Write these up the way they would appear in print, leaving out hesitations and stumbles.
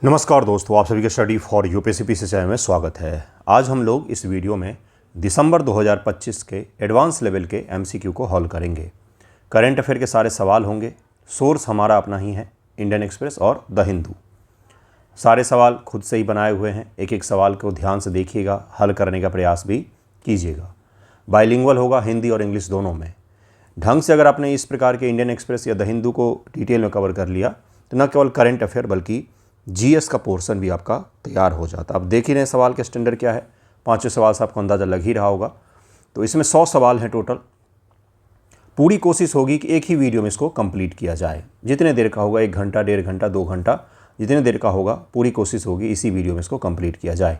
नमस्कार दोस्तों, आप सभी के स्टडी फॉर यूपीएससी चैनल में स्वागत है। आज हम लोग इस वीडियो में दिसंबर 2025 के एडवांस लेवल के एमसीक्यू को हल करेंगे। करंट अफेयर के सारे सवाल होंगे। सोर्स हमारा अपना ही है, इंडियन एक्सप्रेस और द हिंदू। सारे सवाल खुद से ही बनाए हुए हैं। एक एक सवाल को ध्यान से देखिएगा, हल करने का प्रयास भी कीजिएगा। बाइलिंगुअल होगा, हिंदी और इंग्लिश दोनों में। ढंग से अगर आपने इस प्रकार के इंडियन एक्सप्रेस या द हिंदू को डिटेल में कवर कर लिया तो न केवल करंट अफेयर बल्कि जीएस का पोर्शन भी आपका तैयार हो जाता। अब देख ही रहे सवाल के स्टैंडर्ड क्या है। पांचों सवाल से आपको अंदाज़ा लग ही रहा होगा। तो इसमें 100 सवाल हैं टोटल। पूरी कोशिश होगी कि एक ही वीडियो में इसको कंप्लीट किया जाए। जितने देर का होगा, 1 घंटा, 1.5 घंटा, 2 घंटा, जितने देर का होगा, पूरी कोशिश होगी इसी वीडियो में इसको कंप्लीट किया जाए।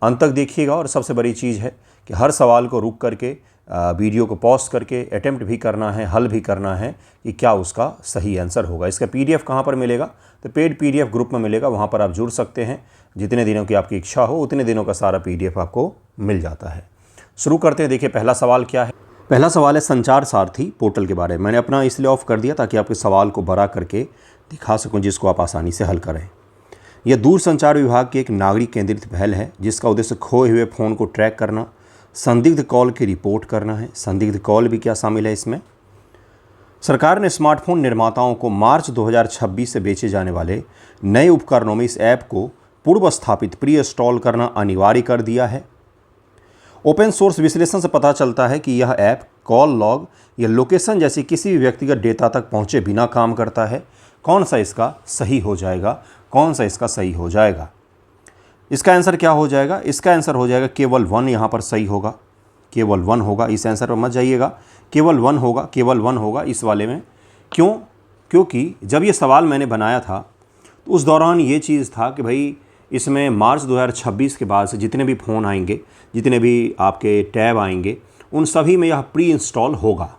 अंत तक देखिएगा। और सबसे बड़ी चीज़ है कि हर सवाल को रुक करके वीडियो को पॉज करके अटेम्प्ट भी करना है, हल भी करना है कि क्या उसका सही आंसर होगा। इसका पीडीएफ कहाँ पर मिलेगा? तो पेड पीडीएफ ग्रुप में मिलेगा, वहाँ पर आप जुड़ सकते हैं। जितने दिनों की आपकी इच्छा हो उतने दिनों का सारा पीडीएफ आपको मिल जाता है। शुरू करते हैं। देखिए पहला सवाल क्या है। पहला सवाल है संचार सारथी पोर्टल के बारे में। मैंने अपना इसलिए ऑफ कर दिया ताकि आपके सवाल को बड़ा करके दिखा सकूँ, जिसको आप आसानी से हल करें। यह दूरसंचार विभाग की एक नागरिक केंद्रित पहल है जिसका उद्देश्य खोए हुए फ़ोन को ट्रैक करना, संदिग्ध कॉल की रिपोर्ट करना है। संदिग्ध कॉल भी क्या शामिल है इसमें? सरकार ने स्मार्टफोन निर्माताओं को मार्च 2026 से बेचे जाने वाले नए उपकरणों में इस ऐप को पूर्व स्थापित प्री इंस्टॉल करना अनिवार्य कर दिया है। ओपन सोर्स विश्लेषण से पता चलता है कि यह ऐप कॉल लॉग या लोकेशन जैसी किसी भी व्यक्तिगत डेटा तक पहुंचे बिना काम करता है। कौन सा इसका सही हो जाएगा? कौन सा इसका सही हो जाएगा? इसका आंसर क्या हो जाएगा? इसका आंसर हो जाएगा केवल 1 यहाँ पर सही होगा। केवल 1 होगा। इस आंसर पर मत जाइएगा। केवल 1 होगा, केवल 1 होगा इस वाले में। क्यों? क्योंकि जब ये सवाल मैंने बनाया था तो उस दौरान ये चीज़ था कि भाई इसमें मार्च 2026 के बाद से जितने भी फ़ोन आएंगे, जितने भी आपके टैब आएंगे, उन सभी में यह प्री इंस्टॉल होगा।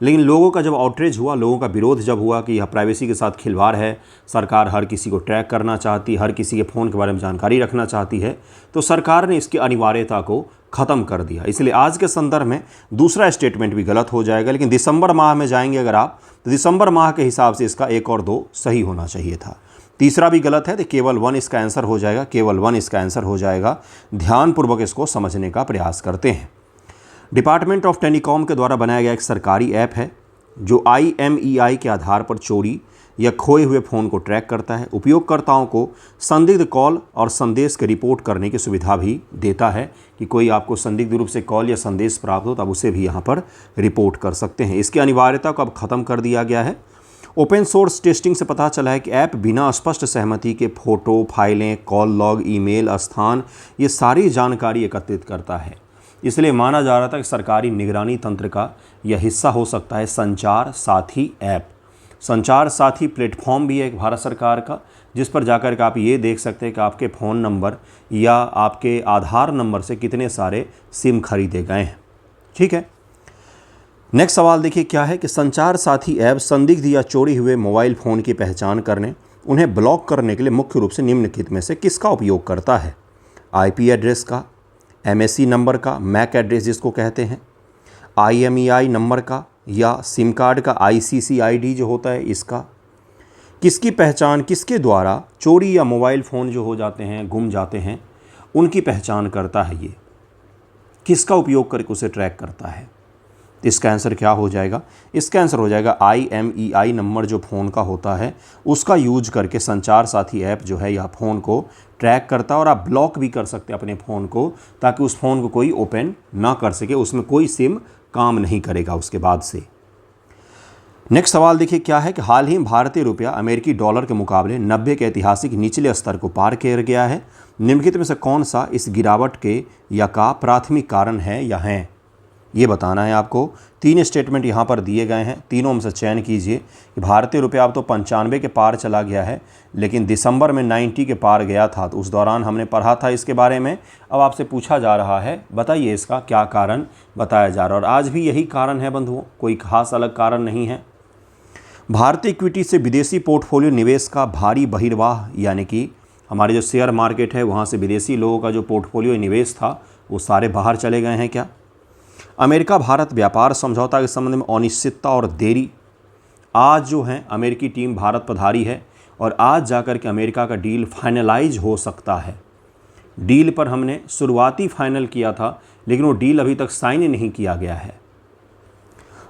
लेकिन लोगों का जब आउटरीच हुआ, लोगों का विरोध जब हुआ कि यह प्राइवेसी के साथ खिलवाड़ है, सरकार हर किसी को ट्रैक करना चाहती, हर किसी के फ़ोन के बारे में जानकारी रखना चाहती है, तो सरकार ने इसकी अनिवार्यता को ख़त्म कर दिया। इसलिए आज के संदर्भ में दूसरा स्टेटमेंट भी गलत हो जाएगा। लेकिन दिसंबर माह में जाएंगे अगर आप, तो दिसंबर माह के हिसाब से इसका 1 और 2 सही होना चाहिए था। तीसरा भी गलत है, तो केवल 1 इसका आंसर हो जाएगा। केवल 1 इसका आंसर हो जाएगा। ध्यानपूर्वक इसको समझने का प्रयास करते हैं। डिपार्टमेंट ऑफ टेलीकॉम के द्वारा बनाया गया एक सरकारी ऐप है जो IMEI के आधार पर चोरी या खोए हुए फ़ोन को ट्रैक करता है। उपयोगकर्ताओं को संदिग्ध कॉल और संदेश की रिपोर्ट करने की सुविधा भी देता है कि कोई आपको संदिग्ध रूप से कॉल या संदेश प्राप्त हो तो आप उसे भी यहाँ पर रिपोर्ट कर सकते हैं। इसकी अनिवार्यता को अब ख़त्म कर दिया गया है। ओपन सोर्स टेस्टिंग से पता चला है कि ऐप बिना स्पष्ट सहमति के फ़ोटो, फाइलें, कॉल लॉग, ईमेल, स्थान, ये सारी जानकारी एकत्रित करता है। इसलिए माना जा रहा था कि सरकारी निगरानी तंत्र का यह हिस्सा हो सकता है संचार साथी ऐप। संचार साथी प्लेटफॉर्म भी है एक भारत सरकार का, जिस पर जाकर के आप ये देख सकते हैं कि आपके फ़ोन नंबर या आपके आधार नंबर से कितने सारे सिम खरीदे गए हैं। ठीक है। नेक्स्ट सवाल देखिए क्या है कि संचार साथी ऐप संदिग्ध या चोरी हुए मोबाइल फ़ोन की पहचान करने, उन्हें ब्लॉक करने के लिए मुख्य रूप से निम्नलिखित में से किसका उपयोग करता है? IP एड्रेस का, MAC नंबर का, मैक एड्रेस जिसको कहते हैं, IMEI नंबर का, या सिम कार्ड का ICC ID जो होता है इसका। किसकी पहचान, किसके द्वारा चोरी या मोबाइल फ़ोन जो हो जाते हैं, गुम जाते हैं, उनकी पहचान करता है ये? किसका उपयोग करके उसे ट्रैक करता है? इसका आंसर क्या हो जाएगा? इसका आंसर हो जाएगा IMEI नंबर जो फ़ोन का होता है उसका यूज करके संचार साथी ऐप जो है यह फ़ोन को ट्रैक करता है। और आप ब्लॉक भी कर सकते हैं अपने फ़ोन को, ताकि उस फ़ोन को कोई ओपन ना कर सके, उसमें कोई सिम काम नहीं करेगा उसके बाद से। नेक्स्ट सवाल देखिए क्या है कि हाल ही भारतीय रुपया अमेरिकी डॉलर के मुकाबले 90 के ऐतिहासिक निचले स्तर को पार कर गया है। निम्नलिखित में से कौन सा इस गिरावट के या का प्राथमिक कारण है या हैं? ये बताना है आपको। 3 स्टेटमेंट यहाँ पर दिए गए हैं, तीनों में से चयन कीजिए कि भारतीय रुपया अब तो 95 के पार चला गया है, लेकिन दिसंबर में 90 के पार गया था, तो उस दौरान हमने पढ़ा था इसके बारे में। अब आपसे पूछा जा रहा है, बताइए इसका क्या कारण बताया जा रहा है। और आज भी यही कारण है बंधुओं, कोई खास अलग कारण नहीं है। भारतीय इक्विटी से विदेशी पोर्टफोलियो निवेश का भारी बहिर्वाह, यानी कि हमारे जो शेयर मार्केट है वहाँ से विदेशी लोगों का जो पोर्टफोलियो निवेश था वो सारे बाहर चले गए हैं क्या? अमेरिका भारत व्यापार समझौता के संबंध में अनिश्चितता और देरी। आज जो है अमेरिकी टीम भारत पधारी है और आज जाकर के अमेरिका का डील फाइनलाइज हो सकता है। डील पर हमने शुरुआती फाइनल किया था, लेकिन वो डील अभी तक साइन नहीं किया गया है।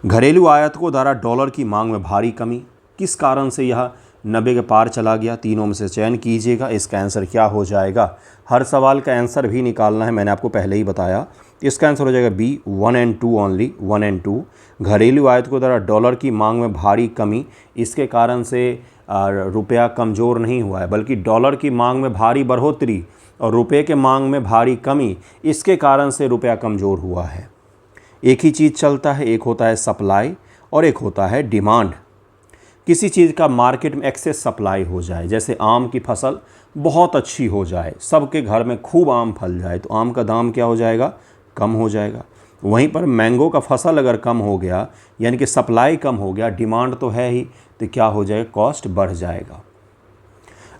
घरेलू आयातकों द्वारा डॉलर की मांग में भारी कमी, किस कारण से यह 90 के पार चला गया? तीनों में से चयन कीजिएगा। इसका आंसर क्या हो जाएगा? हर सवाल का आंसर भी निकालना है, मैंने आपको पहले ही बताया। इसका आंसर हो जाएगा बी, 1 और 2 ओनली, 1 और 2। घरेलू आयातकों द्वारा डॉलर की मांग में भारी कमी, इसके कारण से रुपया कमज़ोर नहीं हुआ है, बल्कि डॉलर की मांग में भारी बढ़ोतरी और रुपये के मांग में भारी कमी, इसके कारण से रुपया कमज़ोर हुआ है। एक ही चीज़ चलता है, एक होता है सप्लाई और एक होता है डिमांड। किसी चीज़ का मार्केट में एक्सेस सप्लाई हो जाए, जैसे आम की फसल बहुत अच्छी हो जाए, सबके घर में खूब आम फल जाए, तो आम का दाम क्या हो जाएगा? कम हो जाएगा। वहीं पर मैंगो का फसल अगर कम हो गया, यानी कि सप्लाई कम हो गया, डिमांड तो है ही, तो क्या हो जाएगा? कॉस्ट बढ़ जाएगा।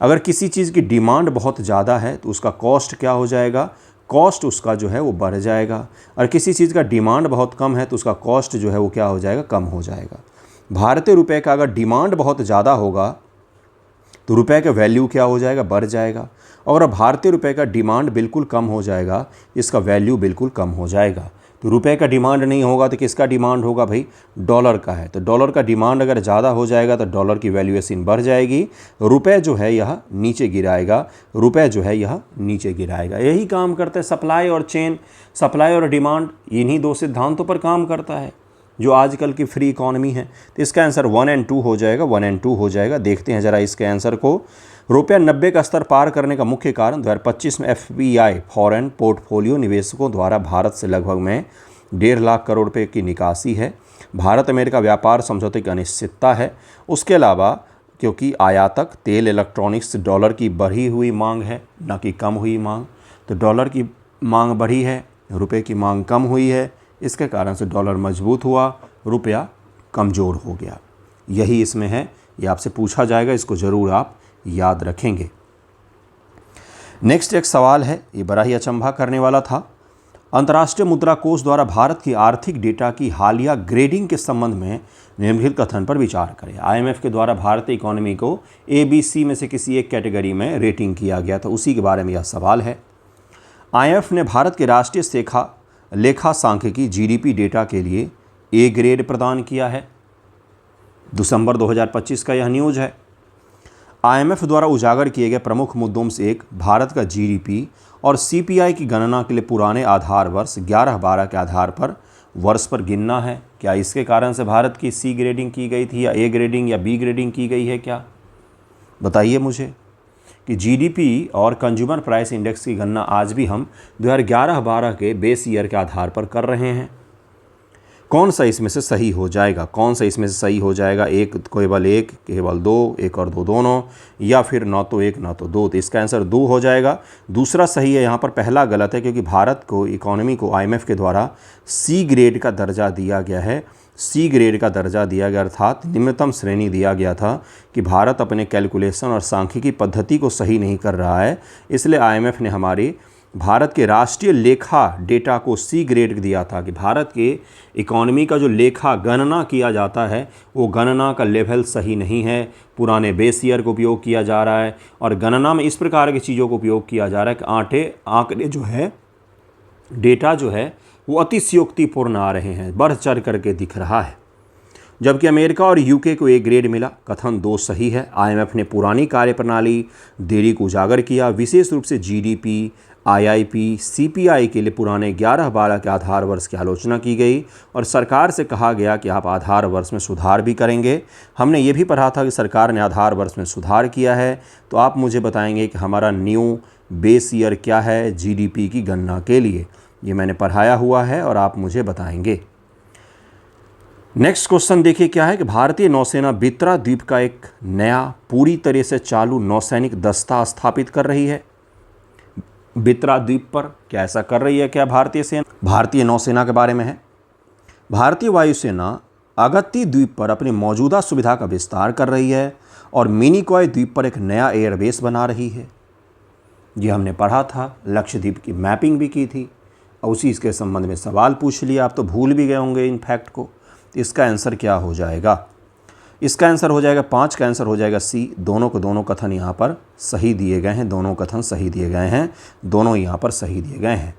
अगर किसी चीज़ की डिमांड बहुत ज़्यादा है तो उसका कॉस्ट क्या हो जाएगा? कॉस्ट उसका जो है वो बढ़ जाएगा। और किसी चीज़ का डिमांड बहुत कम है तो उसका कॉस्ट जो है वो क्या हो जाएगा? कम हो जाएगा। भारतीय रुपये का अगर डिमांड बहुत ज़्यादा होगा तो रुपये का वैल्यू क्या हो जाएगा? बढ़ जाएगा। और भारतीय रुपये का डिमांड बिल्कुल कम हो जाएगा, इसका वैल्यू बिल्कुल कम हो जाएगा। तो रुपये का डिमांड नहीं होगा तो किसका डिमांड होगा भाई? डॉलर का है। तो डॉलर का डिमांड अगर ज़्यादा हो जाएगा तो डॉलर की वैल्यूएशन बढ़ जाएगी, रुपये जो है यह नीचे गिराएगा, रुपये जो है यह नीचे गिराएगा। यही काम करते हैं सप्लाई और चेन, सप्लाई और डिमांड, इन्हीं दो सिद्धांतों पर काम करता है जो आजकल की फ्री इकॉनमी है। तो इसका आंसर 1 और 2 हो जाएगा, 1 और 2 हो जाएगा। देखते हैं ज़रा इसके आंसर को। रुपया 90 का स्तर पार करने का मुख्य कारण 2025 में FPI फॉरेन पोर्टफोलियो निवेशकों द्वारा भारत से लगभग में 1.5 लाख करोड़ रुपए की निकासी है। भारत अमेरिका व्यापार समझौते की अनिश्चितता है। उसके अलावा क्योंकि आयातक तेल, इलेक्ट्रॉनिक्स, डॉलर की बढ़ी हुई मांग है, न कि कम हुई मांग। तो डॉलर की मांग बढ़ी है, रुपये की मांग कम हुई है, इसके कारण से डॉलर मजबूत हुआ, रुपया कमज़ोर हो गया। यही इसमें है, ये आपसे पूछा जाएगा, इसको ज़रूर आप याद रखेंगे। नेक्स्ट एक सवाल है, ये बड़ा ही अचंभा करने वाला था। अंतर्राष्ट्रीय मुद्रा कोष द्वारा भारत की आर्थिक डेटा की हालिया ग्रेडिंग के संबंध में निम्नलिखित कथन पर विचार करें। IMF के द्वारा भारतीय इकोनॉमी को ABC में से किसी एक कैटेगरी में रेटिंग किया गया था, उसी के बारे में यह सवाल है। IMF ने भारत के राष्ट्रीय लेखा सांख्यिकी GDP डेटा के लिए A ग्रेड प्रदान किया है। दिसंबर 2025 का यह न्यूज़ है। IMF द्वारा उजागर किए गए प्रमुख मुद्दों में से एक भारत का GDP और CPI की गणना के लिए पुराने आधार वर्ष 11-12 के आधार पर वर्ष पर गिनना है। क्या इसके कारण से भारत की C ग्रेडिंग की गई थी, या A ग्रेडिंग या B ग्रेडिंग की गई है? क्या बताइए मुझे कि GDP और कंज्यूमर प्राइस इंडेक्स की गणना आज भी हम 2011-12 के बेस ईयर के आधार पर कर रहे हैं। कौन सा इसमें से सही हो जाएगा? कौन सा इसमें से सही हो जाएगा? एक केवल एक, केवल दो, एक और दो दोनों, या फिर ना तो एक ना तो दो? तो इसका आंसर 2 हो जाएगा। दूसरा सही है, यहाँ पर पहला गलत है, क्योंकि भारत को इकोनॉमी को IMF के द्वारा C ग्रेड का दर्जा दिया गया है। C ग्रेड का दर्जा दिया गया, अर्थात निम्नतम श्रेणी दिया गया था कि भारत अपने कैलकुलेशन और सांख्यिकी पद्धति को सही नहीं कर रहा है, इसलिए IMF ने हमारी भारत के राष्ट्रीय लेखा डेटा को C ग्रेड दिया था कि भारत के इकोनॉमी का जो लेखा गणना किया जाता है वो गणना का लेवल सही नहीं है, पुराने बेस ईयर का उपयोग किया जा रहा है, और गणना में इस प्रकार की चीज़ों का उपयोग किया जा रहा है कि आंकड़े जो है, डेटा जो है वो अतिशयोक्तिपूर्ण आ रहे हैं, बढ़ चढ़ करके दिख रहा है। जबकि अमेरिका और UK को A ग्रेड मिला। कथन 2 सही है। IMF ने पुरानी कार्यप्रणाली देरी को उजागर किया, विशेष रूप से GDP, IIP, CPI के लिए पुराने 11-12 के आधार वर्ष की आलोचना की गई और सरकार से कहा गया कि आप आधार वर्ष में सुधार भी करेंगे। हमने ये भी पढ़ा था कि सरकार ने आधार वर्ष में सुधार किया है। तो आप मुझे बताएंगे कि हमारा न्यू बेस ईयर क्या है GDP की गणना के लिए? ये मैंने पढ़ाया हुआ है और आप मुझे बताएंगे। नेक्स्ट क्वेश्चन देखिए क्या है कि भारतीय नौसेना बित्रा द्वीप का एक नया पूरी तरह से चालू नौसैनिक दस्ता स्थापित कर रही है। बित्रा द्वीप पर क्या ऐसा कर रही है क्या भारतीय सेना? भारतीय नौसेना के बारे में है। भारतीय वायुसेना अगत्ती द्वीप पर अपनी मौजूदा सुविधा का विस्तार कर रही है और मिनिकॉय द्वीप पर एक नया एयरबेस बना रही है। ये हमने पढ़ा था, लक्षद्वीप की मैपिंग भी की थी और उसी इसके संबंध में सवाल पूछ लिया। आप तो भूल भी गए होंगे इन फैक्ट को। इसका आंसर क्या हो जाएगा? इसका आंसर हो जाएगा 5 का आंसर हो जाएगा सी। दोनों को दोनों कथन यहाँ पर सही दिए गए हैं, दोनों कथन सही दिए गए हैं, दोनों यहाँ पर सही दिए गए हैं।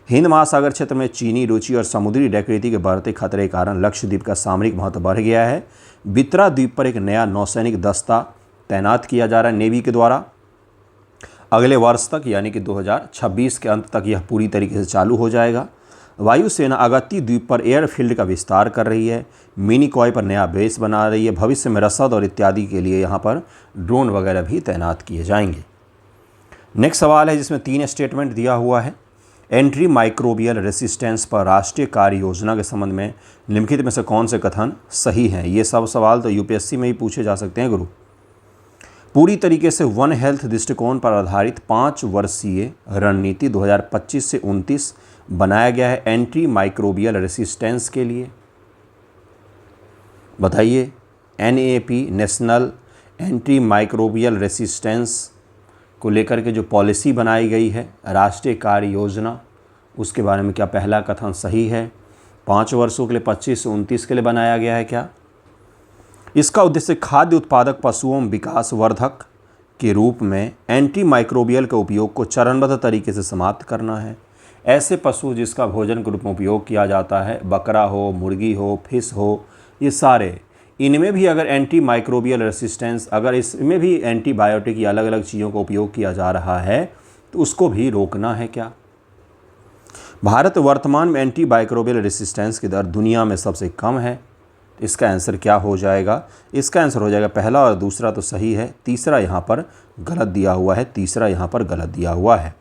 हिंद महासागर क्षेत्र में चीनी रुचि और समुद्री डकैती के बढ़ते खतरे के कारण लक्षद्वीप का सामरिक महत्व बढ़ गया है। बित्रा द्वीप पर एक नया नौसैनिक दस्ता तैनात किया जा रहा है नेवी के द्वारा। अगले वर्ष तक यानी कि 2026 के अंत तक यह पूरी तरीके से चालू हो जाएगा। वायुसेना अगत्ती द्वीप पर एयरफील्ड का विस्तार कर रही है। मिनिकॉय पर नया बेस बना रही है। भविष्य में रसद और इत्यादि के लिए यहाँ पर ड्रोन वगैरह भी तैनात किए जाएंगे। नेक्स्ट सवाल है जिसमें 3 स्टेटमेंट दिया हुआ है। एंटी माइक्रोबियल रेसिस्टेंस पर राष्ट्रीय कार्य योजना के संबंध में निम्नलिखित में से कौन से कथन सही हैं? ये सब सवाल तो यूपीएससी में ही पूछे जा सकते हैं गुरु। पूरी तरीके से वन हेल्थ दृष्टिकोण पर आधारित 5 वर्षीय रणनीति 2025 से 29 बनाया गया है एंटी माइक्रोबियल रेसिस्टेंस के लिए। बताइए, NAP national anti microbial resistance को लेकर के जो पॉलिसी बनाई गई है, राष्ट्रीय कार्य योजना, उसके बारे में क्या पहला कथन सही है? 5 वर्षों के लिए 25 से 29 के लिए बनाया गया है क्या? इसका उद्देश्य खाद्य उत्पादक पशुओं विकास वर्धक के रूप में एंटी माइक्रोबियल के उपयोग को चरणबद्ध तरीके से समाप्त करना है। ऐसे पशु जिसका भोजन के रूप में उपयोग किया जाता है, बकरा हो, मुर्गी हो, फिश हो, ये सारे, इनमें भी अगर एंटी माइक्रोबियल रेसिस्टेंस, अगर इसमें भी एंटीबायोटिक या अलग अलग चीज़ों का उपयोग किया जा रहा है तो उसको भी रोकना है क्या? भारत वर्तमान में एंटी माइक्रोबियल रेसिस्टेंस की दर दुनिया में सबसे कम है। इसका आंसर क्या हो जाएगा? इसका आंसर हो जाएगा पहला और दूसरा तो सही है, तीसरा यहाँ पर गलत दिया हुआ है, तीसरा यहाँ पर गलत दिया हुआ है।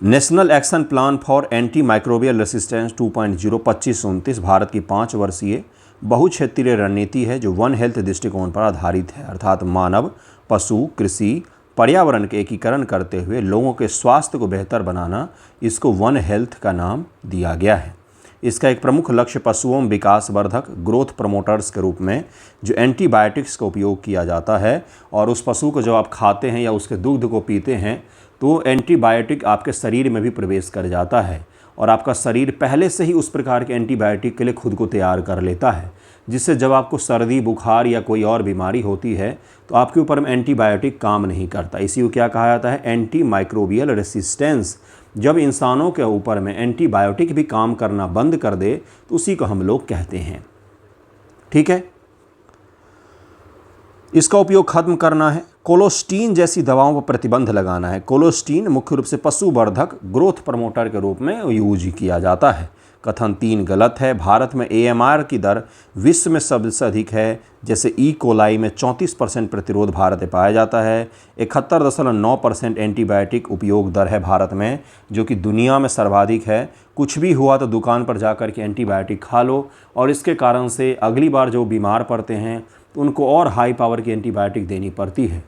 National action plan for anti microbial resistance 2.0 25-29 Bharat की 5 वर्षीय बहुक्षेत्रीय रणनीति है जो वन हेल्थ दृष्टिकोण पर आधारित है, अर्थात मानव, पशु, कृषि, पर्यावरण के एकीकरण करते हुए लोगों के स्वास्थ्य को बेहतर बनाना, इसको वन हेल्थ का नाम दिया गया है। इसका एक प्रमुख लक्ष्य पशुओं विकास वर्धक ग्रोथ प्रमोटर्स के रूप में जो एंटीबायोटिक्स का उपयोग किया जाता है, और उस पशु को जब आप खाते हैं या उसके दूध को पीते हैं तो एंटीबायोटिक आपके शरीर में भी प्रवेश कर जाता है और आपका शरीर पहले से ही उस प्रकार के एंटीबायोटिक के लिए खुद को तैयार कर लेता है, जिससे जब आपको सर्दी, बुखार या कोई और बीमारी होती है तो आपके ऊपर में एंटीबायोटिक काम नहीं करता। इसी को क्या कहा जाता है? Anti microbial resistance. जब इंसानों के ऊपर में एंटीबायोटिक भी काम करना बंद कर दे तो उसी को हम लोग कहते हैं। ठीक है, इसका उपयोग खत्म करना है। कोलोस्टीन जैसी दवाओं पर प्रतिबंध लगाना है। कोलोस्टीन मुख्य रूप से पशुवर्धक ग्रोथ प्रमोटर के रूप में यूज किया जाता है। कथन 3 गलत है। भारत में AMR की दर विश्व में सबसे अधिक है। जैसे ई कोलाई में 34% प्रतिरोध भारत में पाया जाता है। 71.9% एंटीबायोटिक उपयोग दर है भारत में, जो कि दुनिया में सर्वाधिक है। कुछ भी हुआ तो दुकान पर जाकर के एंटीबायोटिक खा लो, और इसके कारण से अगली बार जो बीमार पड़ते हैं तो उनको और हाई पावर की एंटीबायोटिक देनी पड़ती है।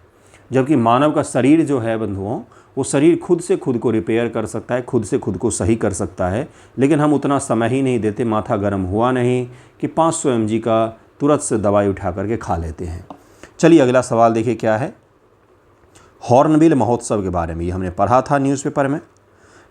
जबकि मानव का शरीर जो है बंधुओं, वो शरीर खुद से खुद को रिपेयर कर सकता है, खुद से खुद को सही कर सकता है, लेकिन हम उतना समय ही नहीं देते। माथा गर्म हुआ नहीं कि 500 mg का तुरंत से दवाई उठा करके खा लेते हैं। चलिए अगला सवाल देखिए क्या है। हॉर्नबिल महोत्सव के बारे में ये हमने पढ़ा था न्यूज़पेपर में।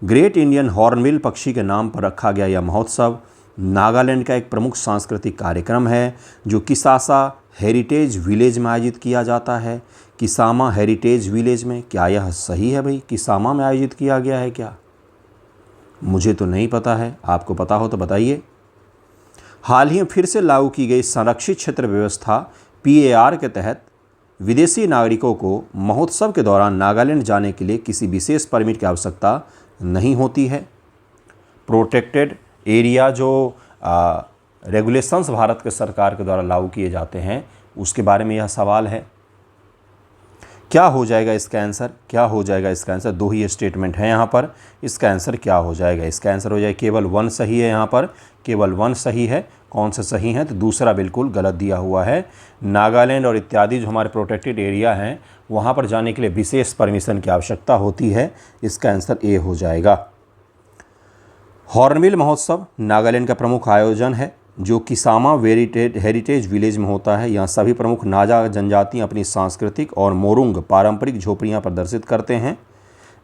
ग्रेट इंडियन हॉर्नबिल पक्षी के नाम पर रखा गया यह महोत्सव नागालैंड का एक प्रमुख सांस्कृतिक कार्यक्रम है जो किसासा हेरिटेज विलेज में आयोजित किया जाता है। किसामा हेरिटेज विलेज में, क्या यह सही है भाई? किसामा में आयोजित किया गया है क्या? मुझे तो नहीं पता है, आपको पता हो तो बताइए। हाल ही में फिर से लागू की गई संरक्षित क्षेत्र व्यवस्था PAR के तहत विदेशी नागरिकों को महोत्सव के दौरान नागालैंड जाने के लिए किसी विशेष परमिट की आवश्यकता नहीं होती है। प्रोटेक्टेड एरिया जो रेगुलेशंस भारत के सरकार के द्वारा लागू किए जाते हैं उसके बारे में यह सवाल है। क्या हो जाएगा इसका आंसर? क्या हो जाएगा इसका आंसर? 2 ही स्टेटमेंट है यहाँ पर। इसका आंसर क्या हो जाएगा? इसका आंसर हो जाएगा केवल 1 सही है। यहाँ पर केवल 1 सही है। कौन सा सही है? तो दूसरा बिल्कुल गलत दिया हुआ है। नागालैंड और इत्यादि जो हमारे प्रोटेक्टेड एरिया हैं वहाँ पर जाने के लिए विशेष परमिशन की आवश्यकता होती है। इसका आंसर A हो जाएगा। हॉर्नबिल महोत्सव नागालैंड का प्रमुख आयोजन है जो किसामा हेरिटेज विलेज में होता है। यहाँ सभी प्रमुख नागा जनजातियाँ अपनी सांस्कृतिक और मोरुंग पारंपरिक झोपड़ियाँ प्रदर्शित करते हैं।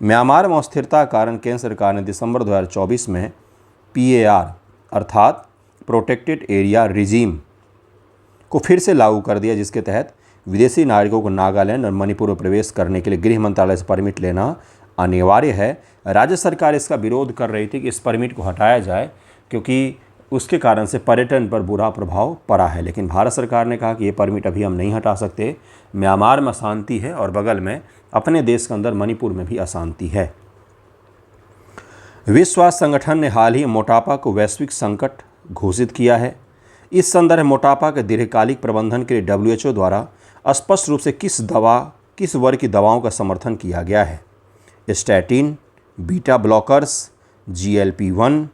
म्यांमार में अस्थिरता के कारण केंद्र सरकार ने दिसंबर 2024 में PAR अर्थात प्रोटेक्टेड एरिया रिजीम को फिर से लागू कर दिया, जिसके तहत विदेशी नागरिकों को नागालैंड और मणिपुर में प्रवेश करने के लिए गृह मंत्रालय से परमिट लेना अनिवार्य है। राज्य सरकार इसका विरोध कर रही थी कि इस परमिट को हटाया जाए, क्योंकि उसके कारण से पर्यटन पर बुरा प्रभाव पड़ा है। लेकिन भारत सरकार ने कहा कि ये परमिट अभी हम नहीं हटा सकते, म्यांमार में अशांति है और बगल में अपने देश के अंदर मणिपुर में भी अशांति है। विश्व स्वास्थ्य संगठन ने हाल ही मोटापा को वैश्विक संकट घोषित किया है। इस संदर्भ में मोटापा के दीर्घकालिक प्रबंधन के लिए WHO द्वारा स्पष्ट रूप से किस वर्ग की दवाओं का समर्थन किया गया है। स्टैटिन, बीटा ब्लॉकर्स, GLP-1,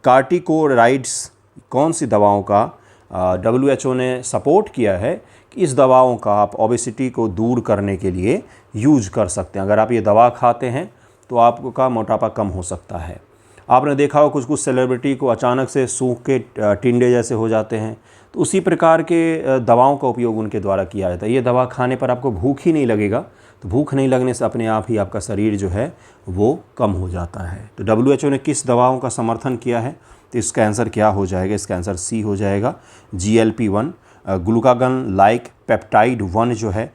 कार्टिकोराइड्स, कौन सी दवाओं का WHO ने सपोर्ट किया है कि इस दवाओं का आप ओबेसिटी को दूर करने के लिए यूज कर सकते हैं। अगर आप ये दवा खाते हैं तो आपका मोटापा कम हो सकता है। आपने देखा हो कुछ सेलिब्रिटी को अचानक से सूख के टिंडे जैसे हो जाते हैं, तो उसी प्रकार के दवाओं का उपयोग उनके द्वारा किया जाता है। ये दवा खाने पर आपको भूख ही नहीं लगेगा, तो भूख नहीं लगने से अपने आप ही आपका शरीर जो है वो कम हो जाता है। तो WHO ने किस दवाओं का समर्थन किया है, तो इसका आंसर क्या हो जाएगा? इसका आंसर सी हो जाएगा, GLP-1 ग्लूकागन लाइक पेप्टाइड 1 जो है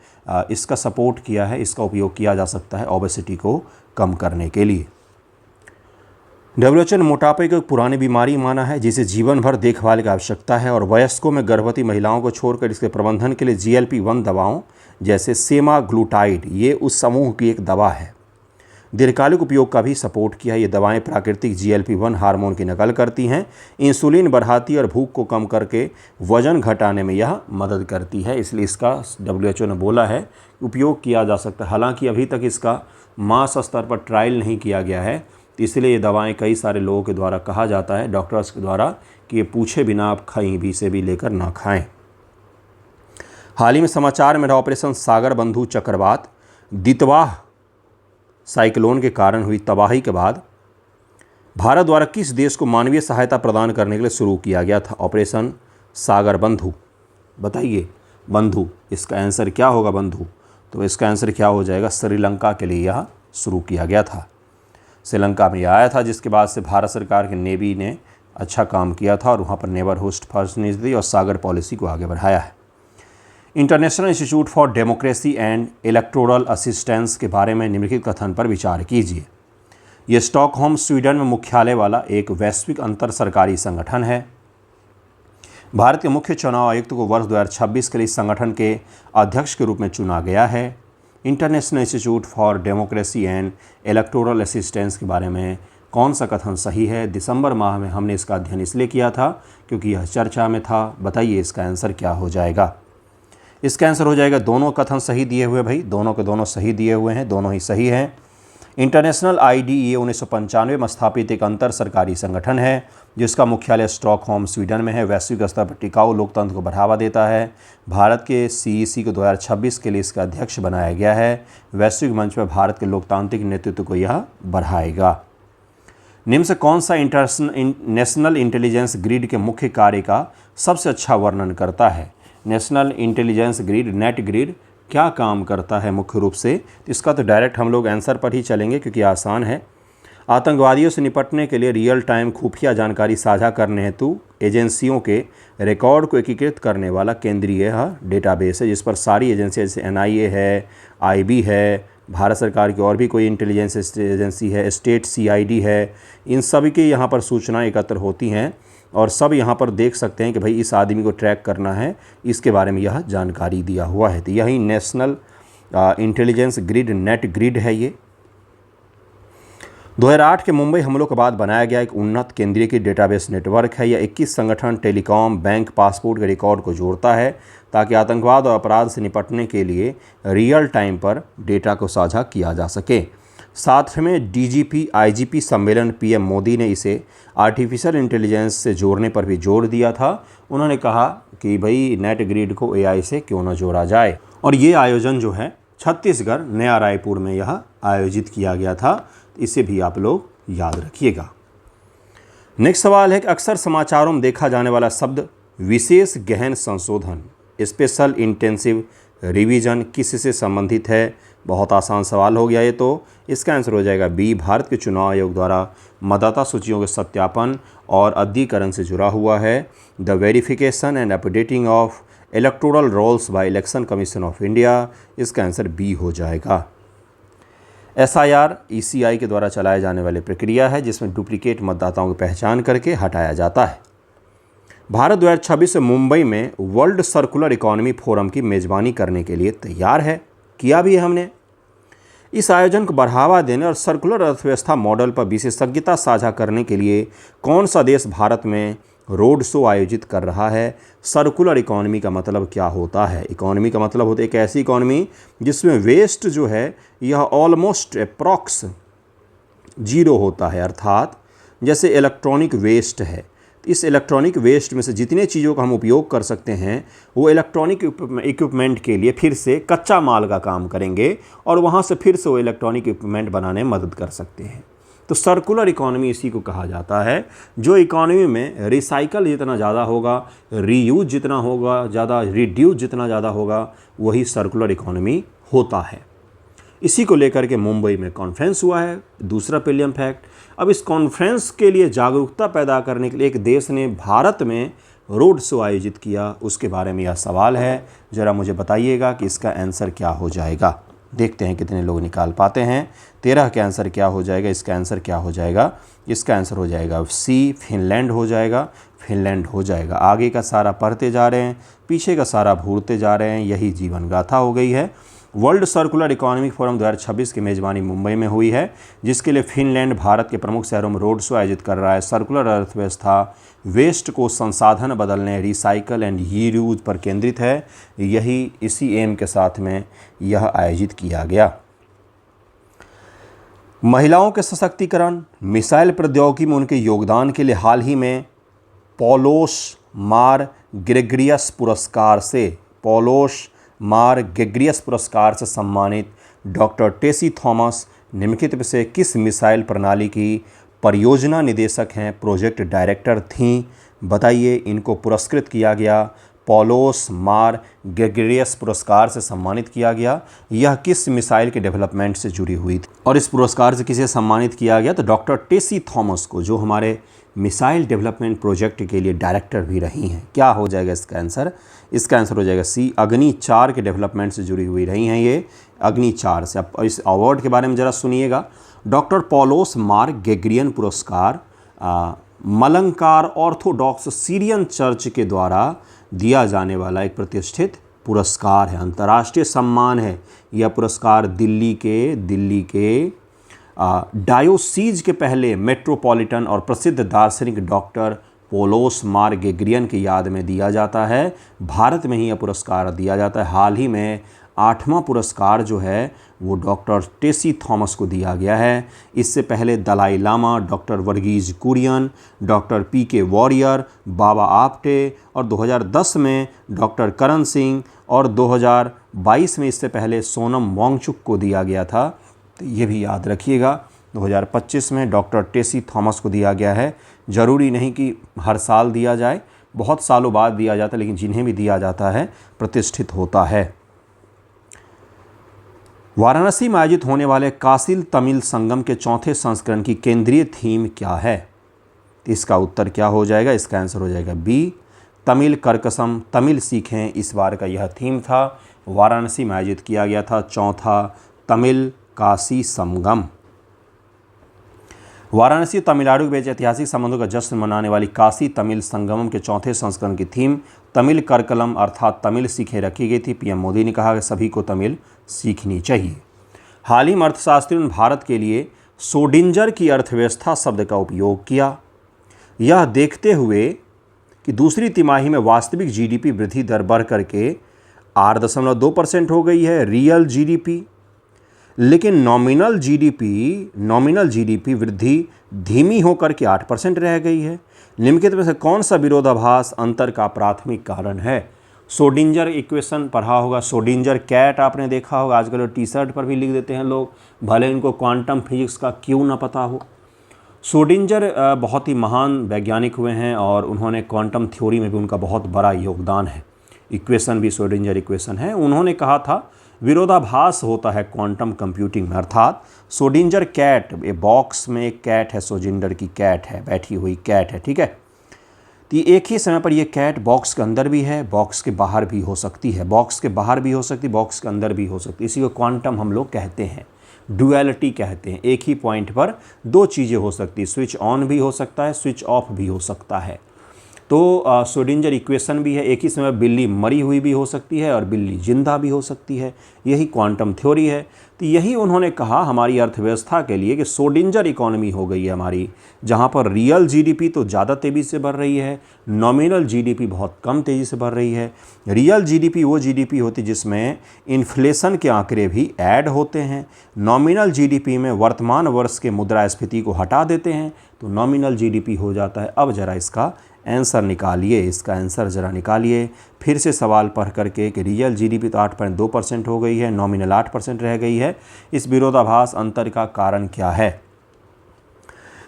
इसका सपोर्ट किया है, इसका उपयोग किया जा सकता है ओबेसिटी को कम करने के लिए। WHO ने मोटापे को एक पुरानी बीमारी माना है जिसे जीवन भर देखभाल की आवश्यकता है, और वयस्कों में गर्भवती महिलाओं को छोड़कर इसके प्रबंधन के लिए GLP-1 दवाओं जैसे सेमाग्लूटाइड ये उस समूह की एक दवा है। दीर्घकालिक उपयोग का भी सपोर्ट किया है। ये दवाएं प्राकृतिक GLP-1 हार्मोन की नकल करती हैं, इंसुलिन बढ़ाती है और भूख को कम करके वजन घटाने में यह मदद करती है। इसलिए इसका WHO ने बोला है उपयोग किया जा सकता है। हालांकि अभी तक इसका मास स्तर पर ट्रायल नहीं किया गया है, इसलिए ये दवाएं कई सारे लोगों के द्वारा कहा जाता है, डॉक्टर्स के द्वारा, कि ये पूछे बिना आप कहीं भी से भी लेकर ना खाएं। हाल ही में समाचार में ऑपरेशन सागर बंधु चक्रवात दितवाह साइक्लोन के कारण हुई तबाही के बाद भारत द्वारा किस देश को मानवीय सहायता प्रदान करने के लिए शुरू किया गया था ऑपरेशन सागर बंधु? बताइए बंधु, इसका आंसर क्या होगा बंधु? तो इसका आंसर क्या हो जाएगा? श्रीलंका के लिए यह शुरू किया गया था। श्रीलंका में आया था, जिसके बाद से भारत सरकार के नेवी ने अच्छा काम किया था और वहाँ पर नेवर होस्ट फर्स्ट नीति दी और सागर पॉलिसी को आगे बढ़ाया है। International institute for democracy and electoral assistance के बारे में निम्नलिखित कथन पर विचार कीजिए। यह स्टॉकहोम स्वीडन में मुख्यालय वाला एक वैश्विक अंतर सरकारी संगठन है। भारत के मुख्य चुनाव आयुक्त को वर्ष 2026 के लिए संगठन के अध्यक्ष के रूप में चुना गया है। International institute for democracy and electoral assistance के बारे में कौन सा कथन सही है? दिसंबर माह में हमने इसका अध्ययन इसलिए किया था क्योंकि यह चर्चा में था। बताइए इसका आंसर क्या हो जाएगा? इसका आंसर हो जाएगा दोनों कथन सही दिए हुए भाई, दोनों के दोनों सही दिए हुए हैं, दोनों ही सही हैं। इंटरनेशनल IDEA 1995 में स्थापित एक अंतर सरकारी संगठन है जिसका मुख्यालय स्टॉकहोम स्वीडन में है। वैश्विक स्तर पर टिकाऊ लोकतंत्र को बढ़ावा देता है। भारत के CEC को 2026 के लिए इसका अध्यक्ष बनाया गया है। वैश्विक मंच पर भारत के लोकतांत्रिक नेतृत्व को यह बढ़ाएगा। निम्न से कौन सा नेशनल इंटेलिजेंस ग्रिड के मुख्य कार्य का सबसे अच्छा वर्णन करता है? National intelligence grid, net grid क्या काम करता है मुख्य रूप से? इसका तो डायरेक्ट हम लोग आंसर पर ही चलेंगे क्योंकि आसान है। आतंकवादियों से निपटने के लिए रियल टाइम खुफिया जानकारी साझा करने हेतु एजेंसियों के रिकॉर्ड को एकीकृत करने वाला केंद्रीय डेटाबेस है, जिस पर सारी एजेंसियाँ जैसे NIA है, IB है, भारत सरकार की और भी कोई इंटेलिजेंस एजेंसी है, स्टेट CID है, इन सभी की यहाँ पर सूचनाएं एकत्र होती हैं और सब यहाँ पर देख सकते हैं कि भाई इस आदमी को ट्रैक करना है, इसके बारे में यह जानकारी दिया हुआ है। तो यही national intelligence grid, net grid है। ये 2008 के मुंबई हमलों के बाद बनाया गया एक उन्नत केंद्रीय डेटाबेस नेटवर्क है। यह 21 संगठन, टेलीकॉम, बैंक, पासपोर्ट के रिकॉर्ड को जोड़ता है ताकि आतंकवाद और अपराध से निपटने के लिए रियल टाइम पर डेटा को साझा किया जा सके। साथ में DGP IGP सम्मेलन PM मोदी ने इसे आर्टिफिशियल इंटेलिजेंस से जोड़ने पर भी जोर दिया था। उन्होंने कहा कि भाई नेट ग्रिड को AI से क्यों न जोड़ा जाए, और ये आयोजन जो है छत्तीसगढ़ नया रायपुर में यह आयोजित किया गया था। इसे भी आप लोग याद रखिएगा। नेक्स्ट सवाल है कि अक्सर समाचारों में देखा जाने वाला शब्द विशेष गहन संशोधन, स्पेशल इंटेंसिव रिवीजन, किससे संबंधित है? बहुत आसान सवाल हो गया ये। तो इसका आंसर हो जाएगा B, भारत के चुनाव आयोग द्वारा मतदाता सूचियों के सत्यापन और अद्यतनीकरण से जुड़ा हुआ है। The verification and updating of electoral rolls by election commission of India, इसका आंसर बी हो जाएगा। SIR ECI के द्वारा चलाए जाने वाली प्रक्रिया है जिसमें डुप्लीकेट मतदाताओं की पहचान करके हटाया जाता है। भारत 2026 से मुंबई में वर्ल्ड सर्कुलर इकोनॉमी फोरम की मेज़बानी करने के लिए तैयार है, किया भी है हमने। इस आयोजन को बढ़ावा देने और सर्कुलर अर्थव्यवस्था मॉडल पर विशेषज्ञता साझा करने के लिए कौन सा देश भारत में रोड शो आयोजित कर रहा है? सर्कुलर इकोनॉमी का मतलब क्या होता है? इकोनॉमी का मतलब होता है एक ऐसी इकोनॉमी जिसमें वेस्ट जो है यह ऑलमोस्ट अप्रॉक्स जीरो होता है, अर्थात जैसे इलेक्ट्रॉनिक वेस्ट है, इस इलेक्ट्रॉनिक वेस्ट में से जितने चीज़ों का हम उपयोग कर सकते हैं वो इलेक्ट्रॉनिक इक्विपमेंट के लिए फिर से कच्चा माल का काम करेंगे और वहाँ से फिर से वो इलेक्ट्रॉनिक इक्विपमेंट बनाने में मदद कर सकते हैं। तो सर्कुलर इकोनॉमी इसी को कहा जाता है। जो इकोनॉमी में रिसाइकल जितना ज़्यादा होगा, रीयूज जितना होगा ज़्यादा, रिड्यूस जितना ज़्यादा होगा, वही सर्कुलर इकोनॉमी होता है। इसी को लेकर के मुंबई में कॉन्फ्रेंस हुआ है। दूसरा पेलियम फैक्ट, अब इस कॉन्फ्रेंस के लिए जागरूकता पैदा करने के लिए एक देश ने भारत में रोड शो आयोजित किया, उसके बारे में यह सवाल है। ज़रा मुझे बताइएगा कि इसका आंसर क्या हो जाएगा। देखते हैं कितने लोग निकाल पाते हैं। 13 का आंसर क्या हो जाएगा? इसका आंसर क्या हो जाएगा? इसका आंसर हो जाएगा सी, फिनलैंड हो जाएगा। फिनलैंड हो जाएगा। आगे का सारा पढ़ते जा रहे हैं, पीछे का सारा भूलते जा रहे हैं, यही जीवन गाथा हो गई है। वर्ल्ड सर्कुलर इकोनॉमिक फोरम 2026 की मेज़बानी मुंबई में हुई है, जिसके लिए फिनलैंड भारत के प्रमुख शहरों में रोड शो आयोजित कर रहा है। सर्कुलर अर्थव्यवस्था वेस्ट को संसाधन बदलने, रिसाइकल एंड रीयूज पर केंद्रित है। यही इसी एम के साथ में यह आयोजित किया गया। महिलाओं के सशक्तिकरण, मिसाइल प्रौद्योगिकी में उनके योगदान के लिए हाल ही में पॉलोस मार ग्रेगरियस पुरस्कार से सम्मानित डॉक्टर टेसी थॉमस निम्नलिखित में से किस मिसाइल प्रणाली की परियोजना निदेशक हैं, प्रोजेक्ट डायरेक्टर थीं? बताइए। इनको पुरस्कृत किया गया, पॉलोस मार ग्रेगरियस पुरस्कार से सम्मानित किया गया। यह किस मिसाइल के डेवलपमेंट से जुड़ी हुई थी और इस पुरस्कार से किसे सम्मानित किया गया? तो डॉक्टर टेसी थॉमस को, जो हमारे मिसाइल डेवलपमेंट प्रोजेक्ट के लिए डायरेक्टर भी रही हैं। क्या हो जाएगा इसका आंसर? इसका आंसर हो जाएगा सी, अग्नि 4 के डेवलपमेंट से जुड़ी हुई रही हैं ये, अग्नि 4 से। अब इस अवार्ड के बारे में ज़रा सुनिएगा। डॉक्टर पॉलोस मार ग्रेगरियन पुरस्कार मलंकार ऑर्थोडॉक्स सीरियन चर्च के द्वारा दिया जाने वाला एक प्रतिष्ठित पुरस्कार है, अंतर्राष्ट्रीय सम्मान है। यह पुरस्कार दिल्ली के डायोसीज के पहले मेट्रोपॉलिटन और प्रसिद्ध दार्शनिक डॉक्टर पॉलोस मार ग्रेगरियन की याद में दिया जाता है। भारत में ही यह पुरस्कार दिया जाता है। हाल ही में 8वां पुरस्कार जो है वो डॉक्टर टेसी थॉमस को दिया गया है। इससे पहले Dalai Lama, doctor Verghese Kurien, doctor PK Warrier, Baba Apte और 2010 में डॉक्टर करण सिंह और 2022 में इससे पहले सोनम वांगचुक को दिया गया था। तो ये भी याद रखिएगा, 2025 में डॉक्टर टेसी थॉमस को दिया गया है। ज़रूरी नहीं कि हर साल दिया जाए, बहुत सालों बाद दिया जाता है, लेकिन जिन्हें भी दिया जाता है प्रतिष्ठित होता है। वाराणसी में आयोजित होने वाले कासिल तमिल संगम के 4थे संस्करण की केंद्रीय थीम क्या है? इसका उत्तर क्या हो जाएगा? इसका आंसर हो जाएगा बी, तमिल करकसम, तमिल सीखें। इस बार का यह थीम था। वाराणसी में आयोजित किया गया था 4था तमिल काशी संगम। वाराणसी तमिलनाडु के बीच ऐतिहासिक संबंधों का जश्न मनाने वाली काशी तमिल संगमम के 4थे संस्करण की थीम तमिल करकलम अर्थात तमिल सीखें रखी गई थी। PM मोदी ने कहा कि सभी को तमिल सीखनी चाहिए। हाल ही में अर्थशास्त्रियों ने भारत के लिए सोडिंजर की अर्थव्यवस्था शब्द का उपयोग किया, यह देखते हुए कि दूसरी तिमाही में वास्तविक GDP वृद्धि दर बढ़ करके 8.2% हो गई है रियल GDP, लेकिन नॉमिनल GDP वृद्धि धीमी होकर के 8% रह गई है। निम्नलिखित में से कौन सा विरोधाभास अंतर का प्राथमिक कारण है? सोडिंजर इक्वेशन पढ़ा होगा, सोडिंजर कैट आपने देखा होगा, आजकल T-शर्ट पर भी लिख देते हैं लोग, भले इनको क्वांटम फिजिक्स का क्यों ना पता हो। सोडिंजर बहुत ही महान वैज्ञानिक हुए हैं और उन्होंने क्वांटम थ्योरी में भी उनका बहुत बड़ा योगदान है। इक्वेशन भी सोडिंजर इक्वेशन है। उन्होंने कहा था विरोधाभास होता है क्वांटम कंप्यूटिंग में, अर्थात सोडिंजर कैट, ये बॉक्स में एक कैट है, सोडिंजर की कैट है, बैठी हुई कैट है, ठीक है। तो एक ही समय पर ये कैट बॉक्स के अंदर भी है, बॉक्स के बाहर भी हो सकती है, बॉक्स के बाहर भी हो सकती है, बॉक्स के अंदर भी हो सकती है। इसी को क्वांटम हम लोग कहते हैं, डुअलिटी कहते हैं। एक ही पॉइंट पर दो चीज़ें हो सकती है, स्विच ऑन भी हो सकता है, स्विच ऑफ भी हो सकता है। तो श्रोडिंगर इक्वेशन भी है, एक ही समय बिल्ली मरी हुई भी हो सकती है और बिल्ली जिंदा भी हो सकती है, यही क्वांटम थ्योरी है। तो यही उन्होंने कहा हमारी अर्थव्यवस्था के लिए कि श्रोडिंगर इकोनॉमी हो गई है हमारी, जहाँ पर रियल जीडीपी तो ज़्यादा तेज़ी से बढ़ रही है, नॉमिनल जीडीपी बहुत कम तेज़ी से बढ़ रही है। रियल जीडीपी वो जीडीपी होती है जिसमें इन्फ्लेशन के आंकड़े भी ऐड होते हैं। नॉमिनल जीडीपी में वर्तमान वर्ष के मुद्रास्फीति को हटा देते हैं तो नॉमिनल जीडीपी हो जाता है। अब ज़रा इसका आंसर निकालिए, इसका आंसर ज़रा निकालिए फिर से सवाल पढ़ करके कि रियल जीडीपी तो 8.2% हो गई है, नॉमिनल 8% रह गई है। इस विरोधाभास अंतर का कारण क्या है?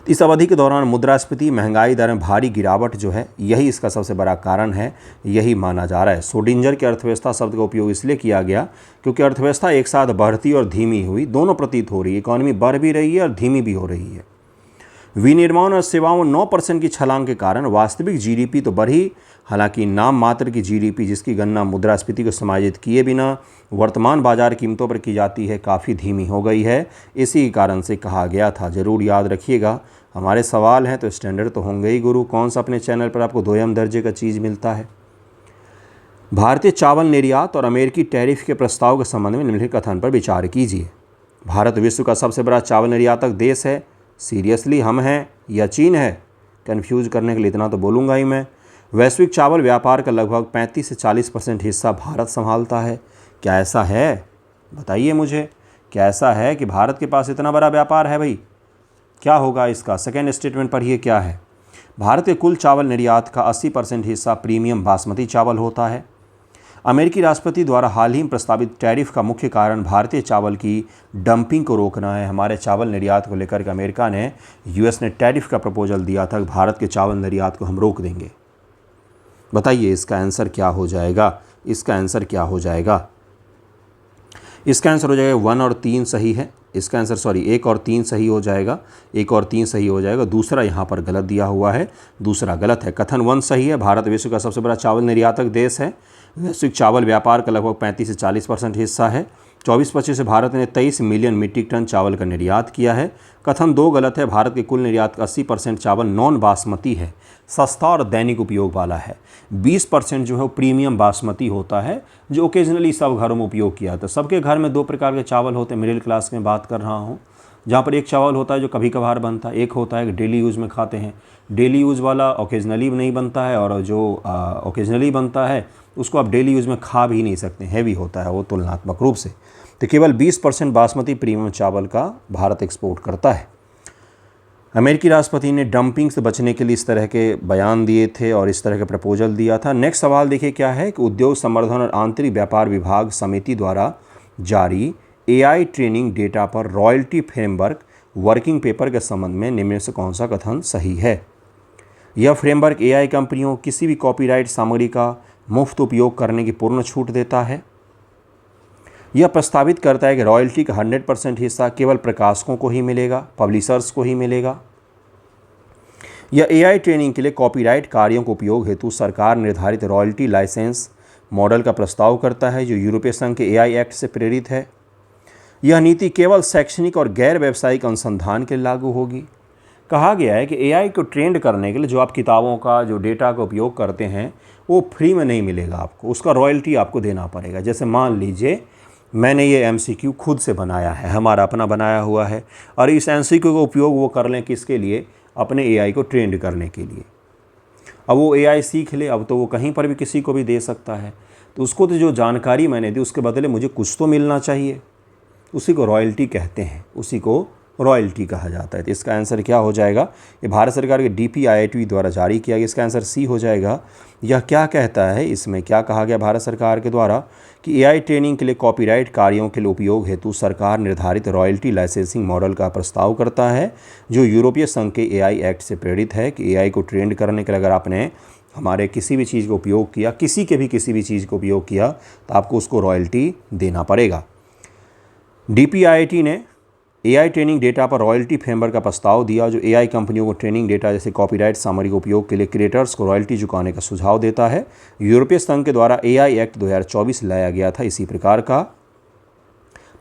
इस अवधि के दौरान मुद्रास्फीति, महंगाई दर में भारी गिरावट जो है, यही इसका सबसे बड़ा कारण है, यही माना जा रहा है। श्रोडिंगर के अर्थव्यवस्था शब्द का उपयोग इसलिए किया गया क्योंकि अर्थव्यवस्था एक साथ बढ़ती और धीमी हुई, दोनों प्रतीत हो रही है। इकॉनमी बढ़ भी रही है और धीमी भी हो रही है। विनिर्माण और सेवाओं में 9% की छलांग के कारण वास्तविक जीडीपी तो बढ़ी, हालांकि नाम मात्र की जीडीपी, जिसकी गणना मुद्रास्फीति को समायोजित किए बिना वर्तमान बाजार कीमतों पर की जाती है, काफ़ी धीमी हो गई है। इसी कारण से कहा गया था। ज़रूर याद रखिएगा, हमारे सवाल हैं तो स्टैंडर्ड तो होंगे ही गुरु। कौन सा अपने चैनल पर आपको दोयम दर्जे का चीज़ मिलता है? भारतीय चावल निर्यात और अमेरिकी टैरिफ के प्रस्ताव के संबंध में निम्नलिखित कथन पर विचार कीजिए। भारत विश्व का सबसे बड़ा चावल निर्यातक देश है। सीरियसली हम हैं या चीन है? कन्फ्यूज करने के लिए इतना तो बोलूँगा ही मैं। वैश्विक चावल व्यापार का लगभग 35 से 40% हिस्सा भारत संभालता है। क्या ऐसा है? बताइए मुझे, क्या ऐसा है कि भारत के पास इतना बड़ा व्यापार है भाई? क्या होगा इसका? सेकेंड स्टेटमेंट पढ़िए क्या है। भारत के कुल चावल निर्यात का 80% हिस्सा प्रीमियम बासमती चावल होता है। अमेरिकी राष्ट्रपति द्वारा हाल ही में प्रस्तावित टैरिफ का मुख्य कारण भारतीय चावल की डंपिंग को रोकना है। हमारे चावल निर्यात को लेकर के अमेरिका ने, यूएस ने टैरिफ का प्रपोजल दिया था कि भारत के चावल निर्यात को हम रोक देंगे। बताइए इसका आंसर क्या हो जाएगा? इसका आंसर क्या हो जाएगा? इसका आंसर हो जाएगा 1 और 3 सही है। इसका आंसर 1 और 3 सही हो जाएगा, 1 और 3 सही हो जाएगा। दूसरा यहाँ पर गलत दिया हुआ है, दूसरा गलत है। कथन 1 सही है। भारत विश्व का सबसे बड़ा चावल निर्यातक देश है। वैश्विक चावल व्यापार का लगभग 35 से 40% हिस्सा है। 24-25 से भारत ने 23 मिलियन मीट्रिक टन चावल का निर्यात किया है। कथन 2 गलत है। भारत के कुल निर्यात का 80% चावल नॉन बासमती है, सस्ता और दैनिक उपयोग वाला है। 20% जो है वो प्रीमियम बासमती होता है, जो ओकेजनली सब घरों में उपयोग किया जाता है। सबके घर में 2 प्रकार के चावल होते हैं, मिडिल क्लास में बात कर रहा हूँ, जहाँ पर एक चावल होता है जो कभी कभार बनता है, एक होता है कि डेली यूज़ में खाते हैं। डेली यूज़ वाला ओकेजनली नहीं बनता है, और जो ओकेजनली बनता है उसको आप डेली यूज़ में खा भी नहीं सकते, हैवी होता है वो तुलनात्मक रूप से। तो केवल 20% बासमती प्रीमियम चावल का भारत एक्सपोर्ट करता है। अमेरिकी राष्ट्रपति ने डंपिंग से बचने के लिए इस तरह के बयान दिए थे और इस तरह का प्रपोजल दिया था। नेक्स्ट सवाल देखिए क्या है कि उद्योग संवर्धन और आंतरिक व्यापार विभाग समिति द्वारा जारी एआई ट्रेनिंग डेटा पर रॉयल्टी फ्रेमवर्क वर्किंग पेपर के संबंध में निम्न में से कौन सा कथन सही है? यह फ्रेमवर्क एआई कंपनियों को किसी भी कॉपीराइट सामग्री का मुफ्त उपयोग करने की पूर्ण छूट देता है। यह प्रस्तावित करता है कि रॉयल्टी का 100% हिस्सा केवल प्रकाशकों को ही मिलेगा, पब्लिशर्स को ही मिलेगा। यह एआई ट्रेनिंग के लिए कॉपीराइट कार्यों के उपयोग हेतु सरकार निर्धारित रॉयल्टी लाइसेंस मॉडल का प्रस्ताव करता है, जो यूरोपीय संघ के एआई एक्ट से प्रेरित है। यह नीति केवल शैक्षणिक और गैर व्यावसायिक अनुसंधान के लिए लागू होगी। कहा गया है कि एआई को ट्रेंड करने के लिए जो आप किताबों का, जो डेटा का उपयोग करते हैं, वो फ्री में नहीं मिलेगा आपको, उसका रॉयल्टी आपको देना पड़ेगा। जैसे मान लीजिए मैंने ये एमसीक्यू खुद से बनाया है, हमारा अपना बनाया हुआ है, और इस एमसीक्यू का उपयोग वो कर लें किसके लिए? अपने एआई को ट्रेंड करने के लिए। अब वो एआई सीख ले, अब तो वो कहीं पर भी किसी को भी दे सकता है, तो उसको तो जो जानकारी मैंने दी उसके बदले मुझे कुछ तो मिलना चाहिए, उसी को रॉयल्टी कहते हैं, उसी को रॉयल्टी कहा जाता है। तो इसका आंसर क्या हो जाएगा? ये भारत सरकार के DPIIT द्वारा जारी किया गया, इसका आंसर सी हो जाएगा। यह क्या कहता है, इसमें क्या कहा गया भारत सरकार के द्वारा कि एआई ट्रेनिंग के लिए कॉपीराइट कार्यों के लिए उपयोग हेतु सरकार निर्धारित रॉयल्टी लाइसेंसिंग मॉडल का प्रस्ताव करता है, जो यूरोपीय संघ के एआई एक्ट से प्रेरित है। कि एआई को ट्रेंड करने के लिए अगर आपने हमारे किसी भी चीज़ का उपयोग किया, किसी के भी किसी भी चीज़ का उपयोग किया, तो आपको उसको रॉयल्टी देना पड़ेगा। DPIIT ने AI ट्रेनिंग डेटा पर रॉयल्टी फ्रेमवर्क का प्रस्ताव दिया, जो AI कंपनियों को ट्रेनिंग डेटा जैसे कॉपीराइट सामग्री के उपयोग के लिए क्रिएटर्स को रॉयल्टी चुकाने का सुझाव देता है। यूरोपीय संघ के द्वारा AI एक्ट 2024 लाया गया था। इसी प्रकार का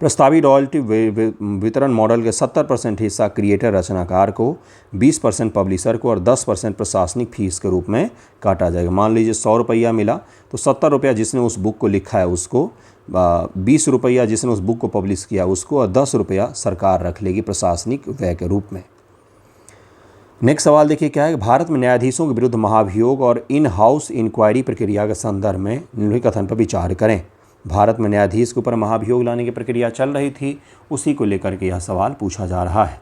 प्रस्तावित रॉयल्टी वितरण मॉडल के 70% हिस्सा क्रिएटर रचनाकार को, 20% पब्लिशर को और 10% प्रशासनिक फीस के रूप में काटा जाएगा। मान लीजिए 100 रुपया मिला तो 70 रुपया जिसने उस बुक को लिखा है उसको, 20 रुपया जिसने उस बुक को पब्लिश किया उसको और 10 रुपया सरकार रख लेगी प्रशासनिक व्यय के रूप में। नेक्स्ट सवाल देखिए क्या है, भारत में न्यायाधीशों के विरुद्ध महाभियोग और इन हाउस इंक्वायरी प्रक्रिया के संदर्भ में निम्नलिखित कथन पर विचार करें। भारत में न्यायाधीश के ऊपर महाभियोग लाने की प्रक्रिया चल रही थी, उसी को लेकर के यह सवाल पूछा जा रहा है।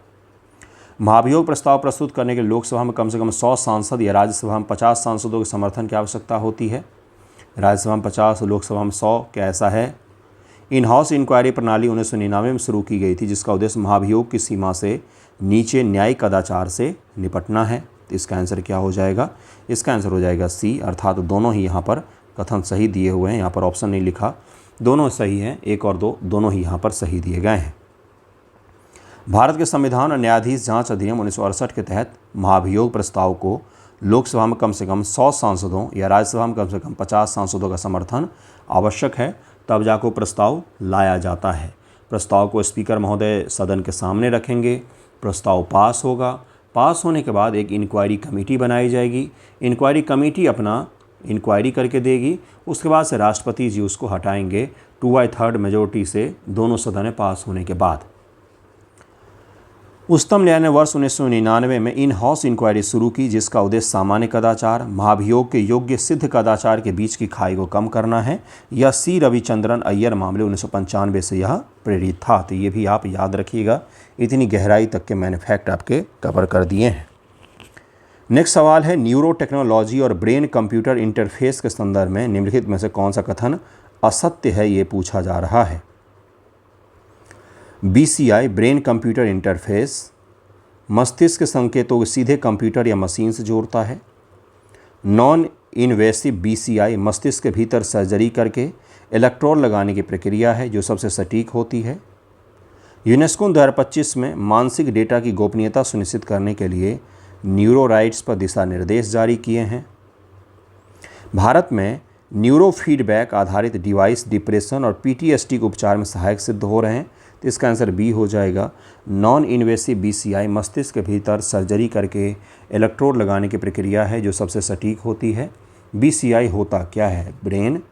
महाभियोग प्रस्ताव प्रस्तुत करने के लिए लोकसभा में कम से कम 100 सांसद या राज्यसभा में 50 सांसदों के समर्थन की आवश्यकता होती है। राज्यसभा में 50, लोकसभा में 100। क्या ऐसा है? इन हाउस इंक्वायरी प्रणाली 1999 में शुरू की गई थी, जिसका उद्देश्य महाभियोग की सीमा से नीचे न्यायिक कदाचार से निपटना है। तो इसका आंसर क्या हो जाएगा? इसका आंसर हो जाएगा सी, अर्थात दोनों ही यहाँ पर कथन सही दिए हुए हैं। यहाँ पर ऑप्शन नहीं लिखा, दोनों सही हैं, 1 और 2 दोनों ही यहाँ पर सही दिए गए हैं। भारत के संविधान और न्यायाधीश जांच अधिनियम 1968 के तहत महाभियोग प्रस्ताव को लोकसभा में कम से कम 100 सांसदों या राज्यसभा में कम से कम 50 सांसदों का समर्थन आवश्यक है, तब जाकर प्रस्ताव लाया जाता है। प्रस्ताव को स्पीकर महोदय सदन के सामने रखेंगे, प्रस्ताव पास होगा। पास होने के बाद एक इंक्वायरी कमेटी बनाई जाएगी। इंक्वायरी कमेटी अपना इंक्वायरी करके देगी। उसके बाद से राष्ट्रपति जी उसको हटाएंगे 2/3 मेजोरिटी से दोनों सदन में पास होने के बाद। उच्चतम न्यायालय ने वर्ष 1999 में इन हाउस इंक्वायरी शुरू की, जिसका उद्देश्य सामान्य कदाचार, महाभियोग के योग्य सिद्ध कदाचार के बीच की खाई को कम करना है। यह सी रविचंद्रन अय्यर मामले 1995 से यह प्रेरित था। तो ये भी आप याद रखिएगा, इतनी गहराई तक के मैंने फैक्ट आपके कवर कर दिए हैं। नेक्स्ट सवाल है, न्यूरो टेक्नोलॉजी और ब्रेन कंप्यूटर इंटरफेस के संदर्भ में निम्नलिखित में से कौन सा कथन असत्य है, ये पूछा जा रहा है। BCI ब्रेन कंप्यूटर इंटरफेस मस्तिष्क के संकेतों को सीधे कंप्यूटर या मशीन से जोड़ता है। नॉन इन्वेसिव BCI मस्तिष्क के भीतर सर्जरी करके इलेक्ट्रोड लगाने की प्रक्रिया है, जो सबसे सटीक होती है। यूनेस्को 2025 में मानसिक डेटा की गोपनीयता सुनिश्चित करने के लिए न्यूरो राइट्स पर दिशा निर्देश जारी किए हैं। भारत में न्यूरो फीडबैक आधारित डिवाइस डिप्रेशन और PTSD के उपचार में सहायक सिद्ध हो रहे हैं। तो इसका आंसर बी हो जाएगा। नॉन इन्वेसिव BCI मस्तिष्क के भीतर सर्जरी करके इलेक्ट्रोड लगाने की प्रक्रिया है, जो सबसे सटीक होती है। BCI होता क्या है? ब्रेन,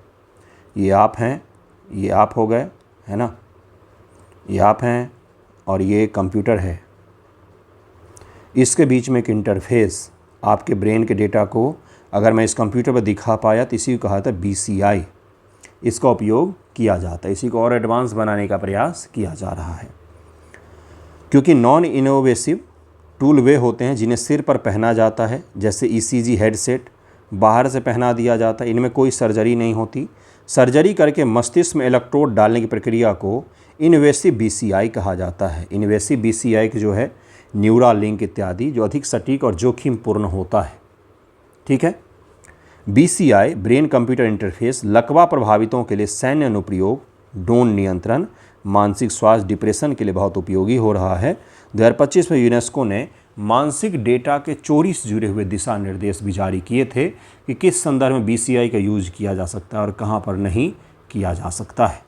ये आप हैं, ये आप हो गए, है ना, ये आप हैं और ये कंप्यूटर है। इसके बीच में एक इंटरफेस, आपके ब्रेन के डेटा को अगर मैं इस कंप्यूटर पर दिखा पाया तो इसी को कहा था BCI। इसका उपयोग किया जाता है, इसी को और एडवांस बनाने का प्रयास किया जा रहा है। क्योंकि नॉन इनोवेसिव टूल वे होते हैं जिन्हें सिर पर पहना जाता है, जैसे ECG हेडसेट बाहर से पहना दिया जाता है। इनमें कोई सर्जरी नहीं होती। सर्जरी करके मस्तिष्क में इलेक्ट्रोड डालने की प्रक्रिया को इनवेसिव BCI कहा जाता है। इनवेसिव BCI जो है न्यूरा लिंक इत्यादि, जो अधिक सटीक और जोखिमपूर्ण होता है। ठीक है। BCI ब्रेन कंप्यूटर इंटरफेस लकवा प्रभावितों के लिए सैन्य अनुप्रयोग, ड्रोन नियंत्रण, मानसिक स्वास्थ्य, डिप्रेशन के लिए बहुत उपयोगी हो रहा है। 2025 में यूनेस्को ने मानसिक डेटा के चोरी से जुड़े हुए दिशा निर्देश भी जारी किए थे कि किस संदर्भ में BCI का यूज किया जा सकता है और कहाँ पर नहीं किया जा सकता है।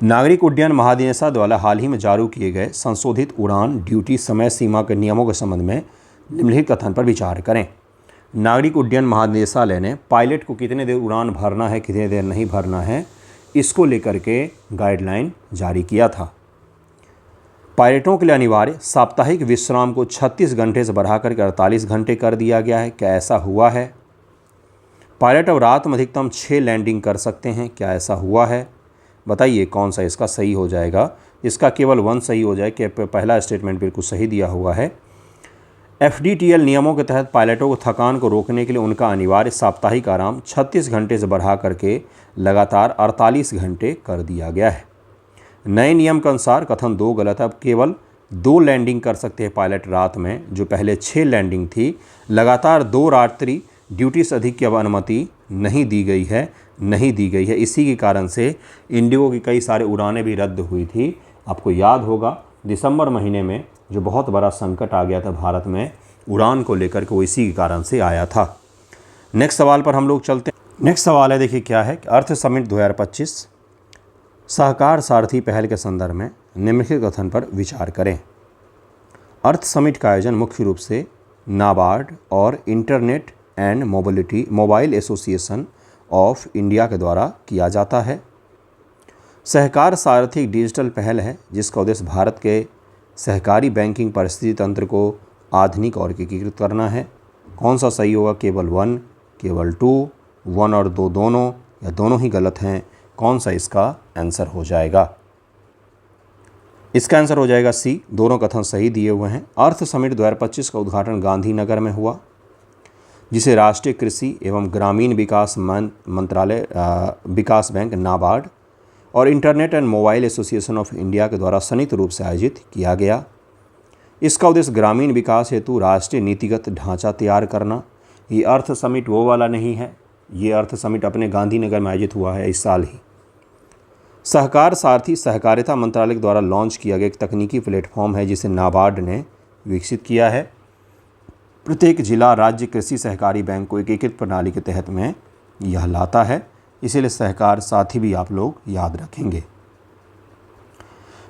नागरिक उड्डयन महानिदेशालय द्वारा हाल ही में जारी किए गए संशोधित उड़ान ड्यूटी समय सीमा के नियमों के संबंध में निम्नलिखित कथन पर विचार करें। नागरिक उड्डयन महानिदेशालय ने पायलट को कितने देर उड़ान भरना है, कितने देर नहीं भरना है, इसको लेकर के गाइडलाइन जारी किया था। पायलटों के लिए अनिवार्य साप्ताहिक विश्राम को 36 घंटे से बढ़ाकर 48 घंटे कर दिया गया है। क्या ऐसा हुआ है? पायलट अब रात में अधिकतम 6 लैंडिंग कर सकते हैं। क्या ऐसा हुआ है? बताइए कौन सा इसका सही हो जाएगा। इसका केवल 1 सही हो जाए कि पहला स्टेटमेंट बिल्कुल सही दिया हुआ है। FDTL नियमों के तहत पायलटों को थकान को रोकने के लिए उनका अनिवार्य साप्ताहिक आराम 36 घंटे से बढ़ा करके लगातार 48 घंटे कर दिया गया है। नए नियम के अनुसार कथन 2 गलत है। अब केवल 2 लैंडिंग कर सकते हैं पायलट रात में, जो पहले 6 लैंडिंग थी। लगातार 2 रात्रि ड्यूटी से अधिक की अब अनुमति नहीं दी गई है। इसी के कारण से इंडिगो की कई सारे उड़ानें भी रद्द हुई थी। आपको याद होगा दिसंबर महीने में जो बहुत बड़ा संकट आ गया था भारत में उड़ान को लेकर के, वो इसी के कारण से आया था। नेक्स्ट सवाल पर हम लोग चलते हैं। नेक्स्ट सवाल है, देखिए क्या है, अर्थ समिट 2025 सहकार सारथी पहल के संदर्भ में निम्नलिखित कथन पर विचार करें। अर्थ समिट का आयोजन मुख्य रूप से नाबार्ड और internet and mobile association of India के द्वारा किया जाता है। सहकार सारथी एक डिजिटल पहल है जिसका उद्देश्य भारत के सहकारी बैंकिंग परिस्थिति तंत्र को आधुनिक और एकीकृत करना है। कौन सा सही होगा? केवल 1, केवल 2, 1 और 2 दोनों, या दोनों ही गलत हैं? कौन सा इसका आंसर हो जाएगा? इसका आंसर हो जाएगा सी, दोनों कथन सही दिए हुए हैं। अर्थ समिट 2025 का उद्घाटन गांधीनगर में हुआ, जिसे राष्ट्रीय कृषि एवं ग्रामीण विकास मंत्रालय, विकास बैंक नाबार्ड और internet and mobile association of India के द्वारा संयुक्त रूप से आयोजित किया गया। इसका उद्देश्य ग्रामीण विकास हेतु राष्ट्रीय नीतिगत ढांचा तैयार करना। ये अर्थ समिट वो वाला नहीं है, ये अर्थ समिट अपने गांधीनगर में आयोजित हुआ है इस साल ही। सहकार सारथी सहकारिता मंत्रालय के द्वारा लॉन्च किया गया एक तकनीकी प्लेटफॉर्म है जिसे नाबार्ड ने विकसित किया है। प्रत्येक जिला राज्य कृषि सहकारी बैंक को एकीकृत प्रणाली के तहत में यह लाता है, इसीलिए सहकार साथी भी आप लोग याद रखेंगे।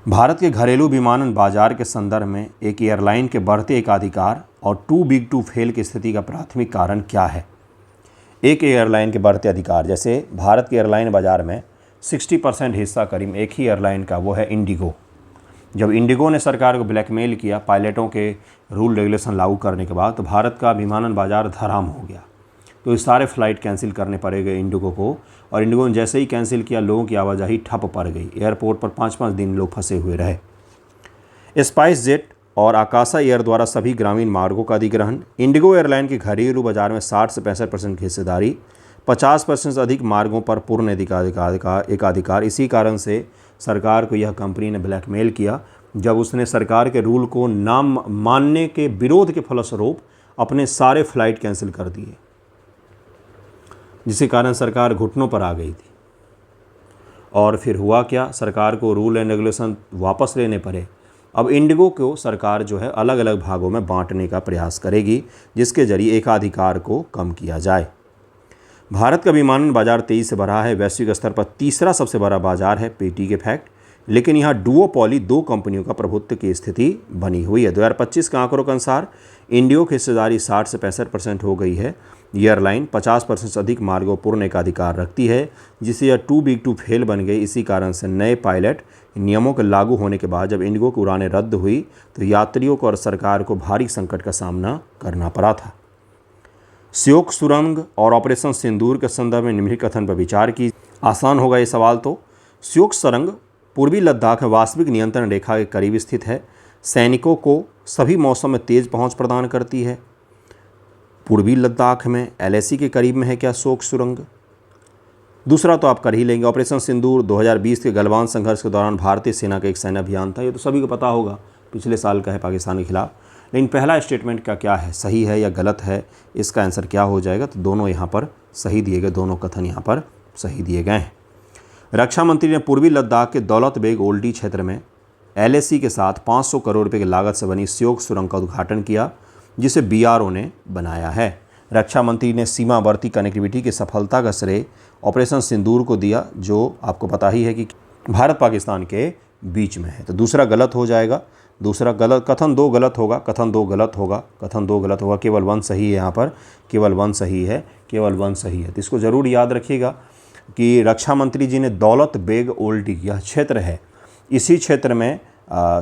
भारत के घरेलू विमानन बाजार के संदर्भ में एक एयरलाइन के बढ़ते एकाधिकार और टू बिग टू फेल की स्थिति का प्राथमिक कारण क्या है? एक एयरलाइन के बढ़ते अधिकार, जैसे भारत के एयरलाइन बाजार में 60% हिस्सा करीब एक ही एयरलाइन का, वो है इंडिगो। जब इंडिगो ने सरकार को ब्लैकमेल किया पायलटों के रूल रेगुलेशन लागू करने के बाद, तो भारत का विमानन बाजार धराम हो गया। तो ये सारे फ्लाइट कैंसिल करने पड़ेंगे इंडिगो को, और इंडिगो ने जैसे ही कैंसिल किया लोगों की आवाजाही ठप पड़ गई। एयरपोर्ट पर 5-5 दिन लोग फंसे हुए रहे। स्पाइस जेट और आकाशा एयर द्वारा सभी ग्रामीण मार्गों का अधिग्रहण। इंडिगो एयरलाइन की घरेलू बाजार में 60 से 65% की हिस्सेदारी, 50% से अधिक मार्गों पर पूर्ण एकाधिकार। इसी कारण से सरकार को यह कंपनी ने ब्लैकमेल किया जब उसने सरकार के रूल को ना मानने के विरोध के फलस्वरूप अपने सारे फ्लाइट कैंसिल कर दिए, जिसके कारण सरकार घुटनों पर आ गई थी। और फिर हुआ क्या, सरकार को रूल एंड रेगुलेशन वापस लेने पड़े। अब इंडिगो को सरकार जो है अलग अलग भागों में बांटने का प्रयास करेगी, जिसके जरिए एकाधिकार को कम किया जाए। भारत का विमानन बाजार तेजी से बढ़ा है। वैश्विक स्तर पर तीसरा सबसे बड़ा बाजार है पेटी के फैक्ट, लेकिन यहाँ डुओपॉली 2 कंपनियों का प्रभुत्व की स्थिति बनी हुई है। 2025 के आंकड़ों के अनुसार इंडिगो की हिस्सेदारी 60 से 65% हो गई है। एयरलाइन 50% से अधिक मार्गों पूर्ण एकाधिकार रखती है, जिससे यह टू बिग टू फेल बन गई। इसी कारण से नए पायलट नियमों के लागू होने के बाद जब इंडिगो की उड़ानें रद्द हुई तो यात्रियों को और सरकार को भारी संकट का सामना करना पड़ा था। श्योक सुरंग और ऑपरेशन सिंदूर के संदर्भ में निम्नलिखित कथन पर विचार की। आसान होगा ये सवाल तो। श्योक सुरंग पूर्वी लद्दाख में वास्तविक नियंत्रण रेखा के करीब स्थित है। सैनिकों को सभी मौसम में तेज पहुंच प्रदान करती है। पूर्वी लद्दाख में LAC के करीब में है क्या श्योक सुरंग? दूसरा तो आप कर ही लेंगे। ऑपरेशन सिंदूर 2020 के गलवान संघर्ष के दौरान भारतीय सेना का एक सैन्य अभियान था। ये तो सभी को पता होगा, पिछले साल का है पाकिस्तान के खिलाफ। लेकिन पहला स्टेटमेंट का क्या है, सही है या गलत है, इसका आंसर क्या हो जाएगा? तो दोनों यहाँ पर सही दिए गए, दोनों कथन यहाँ पर सही दिए गए हैं। रक्षा मंत्री ने पूर्वी लद्दाख के दौलत बेग ओल्डी क्षेत्र में LAC के साथ 500 करोड़ रुपये की लागत से बनी श्योक सुरंग का उद्घाटन किया, जिसे BRO ने बनाया है। रक्षा मंत्री ने सीमावर्ती कनेक्टिविटी की सफलता का श्रेय ऑपरेशन सिंदूर को दिया, जो आपको पता ही है कि भारत पाकिस्तान के बीच में है। तो दूसरा गलत हो जाएगा। दूसरा गलत, कथन 2 गलत होगा, कथन 2 गलत होगा, कथन 2 गलत होगा। केवल 1 सही है, यहाँ पर केवल 1 सही है, केवल 1 सही है। तो इसको ज़रूर याद रखिएगा कि रक्षा मंत्री जी ने दौलत बेग ओल्डी, यह क्षेत्र है, इसी क्षेत्र में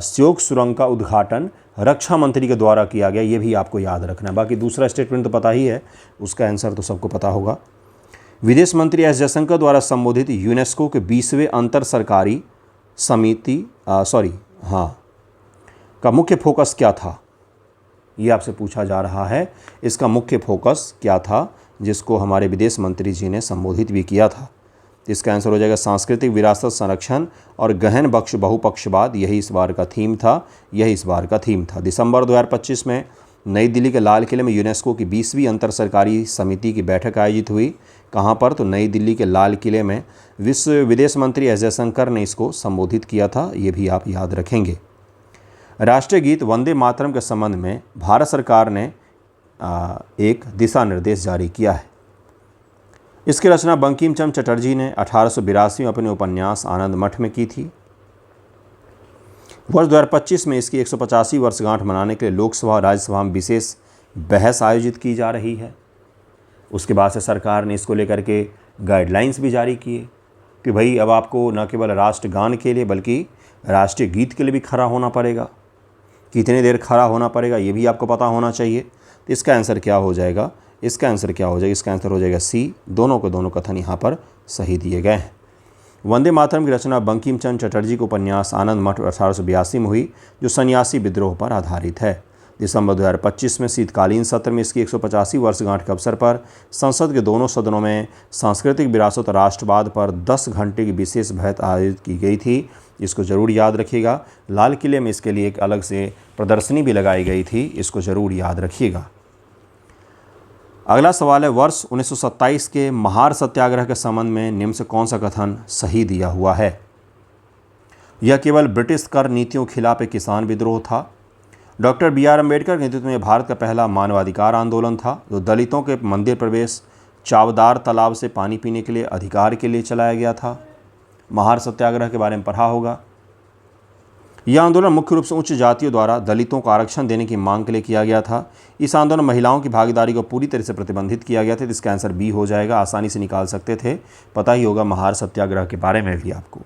श्योक सुरंग का उद्घाटन रक्षा मंत्री के द्वारा किया गया। ये भी आपको याद रखना है। बाकी दूसरा स्टेटमेंट तो पता ही है, उसका आंसर तो सबको पता होगा। विदेश मंत्री एस जयशंकर द्वारा संबोधित यूनेस्को के 20वें अंतर सरकारी समिति का मुख्य फोकस क्या था? ये आपसे पूछा जा रहा है। इसका मुख्य फोकस क्या था, जिसको हमारे विदेश मंत्री जी ने संबोधित भी किया था? इसका आंसर हो जाएगा सांस्कृतिक विरासत संरक्षण और गहन बहुपक्षवाद। यही इस बार का थीम था, दिसंबर 2025 में नई दिल्ली के लाल किले में यूनेस्को की 20वीं अंतर सरकारी समिति की बैठक आयोजित हुई। कहाँ पर? तो नई दिल्ली के लाल किले में विश्व विदेश मंत्री एस जयशंकर ने इसको संबोधित किया था, ये भी आप याद रखेंगे। राष्ट्रीय गीत वंदे मातरम के संबंध में भारत सरकार ने एक दिशा निर्देश जारी किया है। इसकी रचना बंकिम चंद्र चटर्जी ने 1882 में अपने उपन्यास आनंद मठ में की थी। वर्ष 2025 में इसकी 150वीं वर्षगांठ मनाने के लिए लोकसभा और राज्यसभा में विशेष बहस आयोजित की जा रही है। उसके बाद से सरकार ने इसको लेकर के गाइडलाइंस भी जारी किए कि भाई अब आपको न केवल राष्ट्रगान के लिए बल्कि राष्ट्रीय गीत के लिए भी खड़ा होना पड़ेगा। कितनी देर खड़ा होना पड़ेगा ये भी आपको पता होना चाहिए। तो इसका आंसर क्या हो जाएगा? इसका आंसर हो जाएगा सी। दोनों के दोनों कथन यहाँ पर सही दिए गए हैं। वंदे मातरम की रचना बंकिम चंद्र चटर्जी के उपन्यास आनंद मठ 1882 में हुई, जो सन्यासी विद्रोह पर आधारित है। दिसंबर 2025 में शीतकालीन सत्र में इसकी 150वीं वर्षगांठ के अवसर पर संसद के दोनों सदनों में सांस्कृतिक विरासत और राष्ट्रवाद पर 10 घंटे की विशेष बहस आयोजित की गई थी। इसको ज़रूर याद रखिएगा। लाल किले में इसके लिए एक अलग से प्रदर्शनी भी लगाई गई थी, इसको ज़रूर याद रखिएगा। अगला सवाल है, वर्ष 1927 के महार सत्याग्रह के संबंध में निम्न से कौन सा कथन सही दिया हुआ है? यह केवल ब्रिटिश कर नीतियों के खिलाफ एक किसान विद्रोह था। डॉक्टर बी आर अम्बेडकर के नेतृत्व में भारत का पहला मानवाधिकार आंदोलन था, जो दलितों के मंदिर प्रवेश, चावदार तालाब से पानी पीने के लिए अधिकार के लिए चलाया गया था। महार सत्याग्रह के बारे में पढ़ा होगा। यह आंदोलन मुख्य रूप से उच्च जातियों द्वारा दलितों को आरक्षण देने की मांग के लिए किया गया था। इस आंदोलन में महिलाओं की भागीदारी को पूरी तरह से प्रतिबंधित किया गया था। तो इसका आंसर बी हो जाएगा। आसानी से निकाल सकते थे, पता ही होगा महार सत्याग्रह के बारे में भी आपको।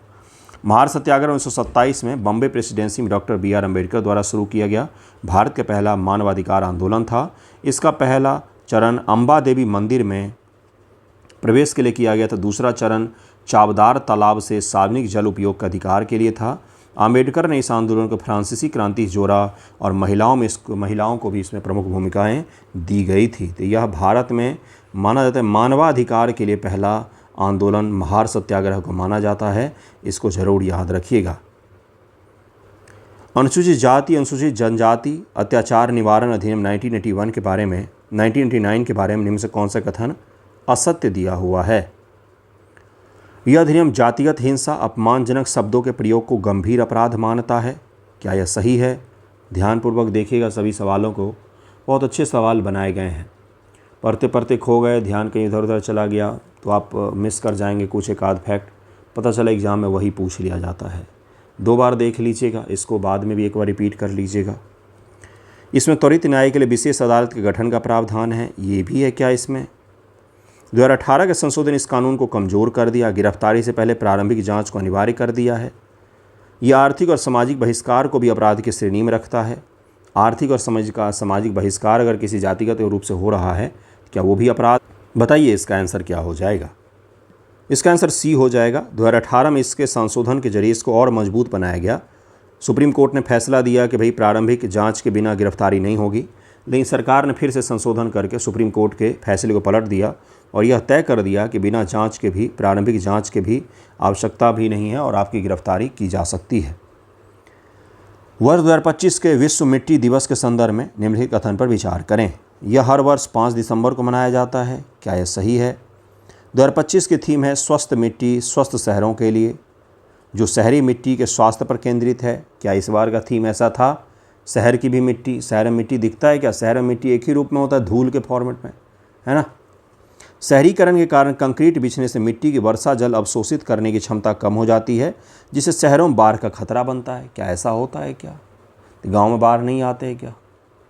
महार सत्याग्रह 1927 में बॉम्बे प्रेसिडेंसी में डॉक्टर बी आर अम्बेडकर द्वारा शुरू किया गया भारत का पहला मानवाधिकार आंदोलन था। इसका पहला चरण अम्बा देवी मंदिर में प्रवेश के लिए किया गया था। दूसरा चरण चावदार तालाब से सार्वजनिक जल उपयोग का अधिकार के लिए था। आम्बेडकर ने इस आंदोलन को फ्रांसीसी क्रांति जोड़ा और महिलाओं को भी इसमें प्रमुख भूमिकाएं दी गई थी। तो यह भारत में माना जाता है मानवाधिकार के लिए पहला आंदोलन महार सत्याग्रह को माना जाता है। इसको जरूर याद रखिएगा। अनुसूचित जाति अनुसूचित जनजाति अत्याचार निवारण अधिनियम 1989 के बारे में निम्न से कौन सा कथन असत्य दिया हुआ है? यह अधिनियम जातिगत हिंसा, अपमानजनक शब्दों के प्रयोग को गंभीर अपराध मानता है। क्या यह सही है? ध्यानपूर्वक देखिएगा सभी सवालों को, बहुत अच्छे सवाल बनाए गए हैं। पढ़ते पढ़ते खो गए, ध्यान कहीं इधर उधर चला गया तो आप मिस कर जाएंगे कुछ एक आध फैक्ट। पता चला एग्ज़ाम में वही पूछ लिया जाता है। 2 बार देख लीजिएगा, इसको बाद में भी एक बार रिपीट कर लीजिएगा। इसमें त्वरित न्याय के लिए विशेष अदालत के गठन का प्रावधान है, ये भी है क्या इसमें? 2018 के संशोधन इस कानून को कमज़ोर कर दिया। गिरफ्तारी से पहले प्रारंभिक जांच को अनिवार्य कर दिया है। यह आर्थिक और सामाजिक बहिष्कार को भी अपराध की श्रेणी में रखता है। आर्थिक और सामाजिक बहिष्कार अगर किसी जातिगत रूप से हो रहा है, क्या वो भी अपराध? बताइए इसका आंसर क्या हो जाएगा? इसका आंसर सी हो जाएगा। 2018 में इसके संशोधन के जरिए इसको और मजबूत बनाया गया। सुप्रीम कोर्ट ने फैसला दिया कि भाई प्रारंभिक जांच के बिना गिरफ्तारी नहीं होगी, लेकिन सरकार ने फिर से संशोधन करके सुप्रीम कोर्ट के फैसले को पलट दिया और यह तय कर दिया कि बिना जांच के भी, प्रारंभिक जांच के भी आवश्यकता भी नहीं है और आपकी गिरफ्तारी की जा सकती है। वर्ष 2025 के विश्व मिट्टी दिवस के संदर्भ में निम्नलिखित कथन पर विचार करें। यह हर वर्ष 5 दिसंबर को मनाया जाता है। क्या यह सही है? 2025 की थीम है स्वस्थ मिट्टी स्वस्थ शहरों के लिए, जो शहरी मिट्टी के स्वास्थ्य पर केंद्रित है। क्या इस बार का थीम ऐसा था? शहर की भी मिट्टी, शहर में मिट्टी दिखता है क्या? शहर में मिट्टी एक ही रूप में होता है, धूल के फॉर्मेट में, है ना। शहरीकरण के कारण कंक्रीट बिछने से मिट्टी की वर्षा जल अवशोषित करने की क्षमता कम हो जाती है, जिससे शहरों में बाढ़ का खतरा बनता है। क्या ऐसा होता है क्या? गांव में बाढ़ नहीं आते हैं क्या?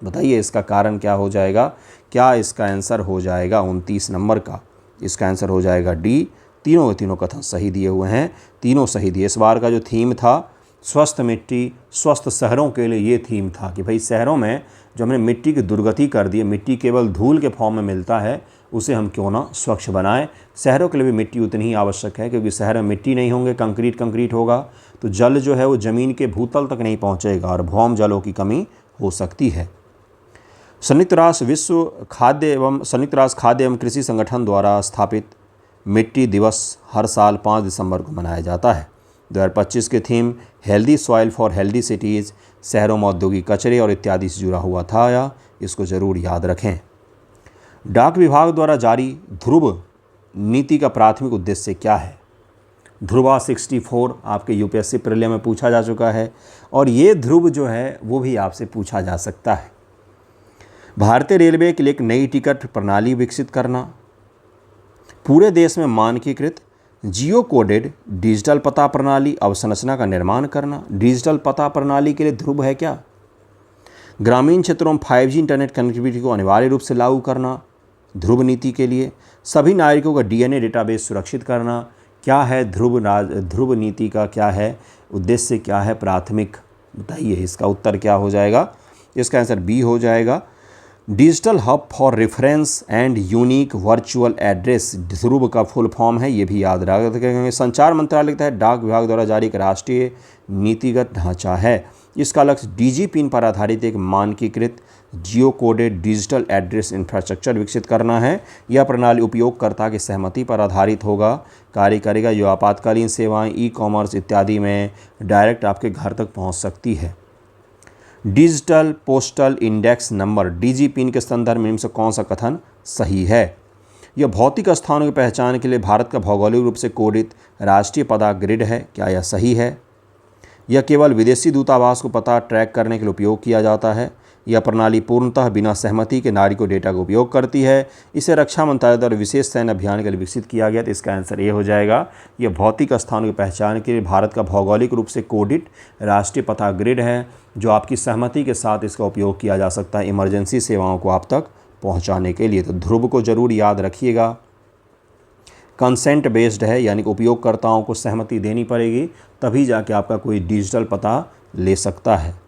बताइए इसका कारण क्या हो जाएगा? क्या इसका आंसर हो जाएगा 29 नंबर का? इसका आंसर हो जाएगा डी। तीनों के तीनों कथन सही दिए हुए हैं, तीनों सही दिए। इस बार का जो थीम था स्वस्थ मिट्टी स्वस्थ शहरों के लिए, ये थीम था कि भाई शहरों में जो हमने मिट्टी की दुर्गति कर दी है, मिट्टी केवल धूल के फॉर्म में मिलता है, उसे हम क्यों ना स्वच्छ बनाएं। शहरों के लिए भी मिट्टी उतनी ही आवश्यक है, क्योंकि शहर में मिट्टी नहीं होंगे, कंक्रीट होगा तो जल जो है वो ज़मीन के भूतल तक नहीं पहुंचेगा और भौम जलों की कमी हो सकती है। संयुक्त राष्ट्र खाद्य एवं कृषि संगठन द्वारा स्थापित मिट्टी दिवस हर साल 5 दिसंबर को मनाया जाता है। 2025 की theme healthy soil for healthy cities, शहरों में औद्योगिक कचरे और इत्यादि से जुड़ा हुआ था। या इसको ज़रूर याद रखें। डाक विभाग द्वारा जारी ध्रुव नीति का प्राथमिक उद्देश्य क्या है? ध्रुवा 64 आपके यूपीएससी प्रीलिम में पूछा जा चुका है और ये ध्रुव जो है वो भी आपसे पूछा जा सकता है। भारतीय रेलवे के लिए एक नई टिकट प्रणाली विकसित करना, पूरे देश में मानकीकृत जियो कोडेड डिजिटल पता प्रणाली अवसंरचना का निर्माण करना। डिजिटल पता प्रणाली के लिए ध्रुव है क्या? ग्रामीण क्षेत्रों में 5G इंटरनेट कनेक्टिविटी को अनिवार्य रूप से लागू करना ध्रुव नीति के लिए। सभी नागरिकों का DNA डेटाबेस सुरक्षित करना। क्या है ध्रुव नीति का क्या है उद्देश्य, क्या है प्राथमिक, बताइए। इसका उत्तर क्या हो जाएगा? इसका आंसर बी हो जाएगा। Digital hub for reference and unique virtual address Dhruv का फुल फॉर्म है, ये भी याद रखेंगे। संचार मंत्रालय के तहत डाक विभाग द्वारा जारी एक राष्ट्रीय नीतिगत ढांचा है। इसका लक्ष्य DG पिन पर आधारित एक मानकीकृत जियो कोडेड डिजिटल एड्रेस इंफ्रास्ट्रक्चर विकसित करना है। यह प्रणाली उपयोगकर्ता की सहमति पर आधारित होगा, कार्य करेगा, जो आपातकालीन सेवाएं, ई-कॉमर्स इत्यादि में डायरेक्ट आपके घर तक पहुंच सकती है। Digital postal index number DG pin के संदर्भ में इनमें से कौन सा कथन सही है? यह भौतिक स्थानों की पहचान के लिए भारत का भौगोलिक रूप से कोडित राष्ट्रीय पता ग्रिड है, क्या यह सही है? यह केवल विदेशी दूतावास को पता ट्रैक करने के लिए उपयोग किया जाता है। यह प्रणाली पूर्णतः बिना सहमति के नागरिकों डेटा का उपयोग करती है। इसे रक्षा मंत्रालय द्वारा विशेष सैन्य अभियान के लिए विकसित किया गया। तो इसका आंसर ये हो जाएगा। यह भौतिक स्थानों की पहचान के लिए भारत का भौगोलिक रूप से कोडित राष्ट्रीय पता ग्रिड है, जो आपकी सहमति के साथ इसका उपयोग किया जा सकता है इमरजेंसी सेवाओं को आप तक पहुँचाने के लिए। तो ध्रुव को जरूर याद रखिएगा। कंसेंट बेस्ड है, यानी कि उपयोगकर्ताओं को सहमति देनी पड़ेगी, तभी जाके आपका कोई डिजिटल पता ले सकता है।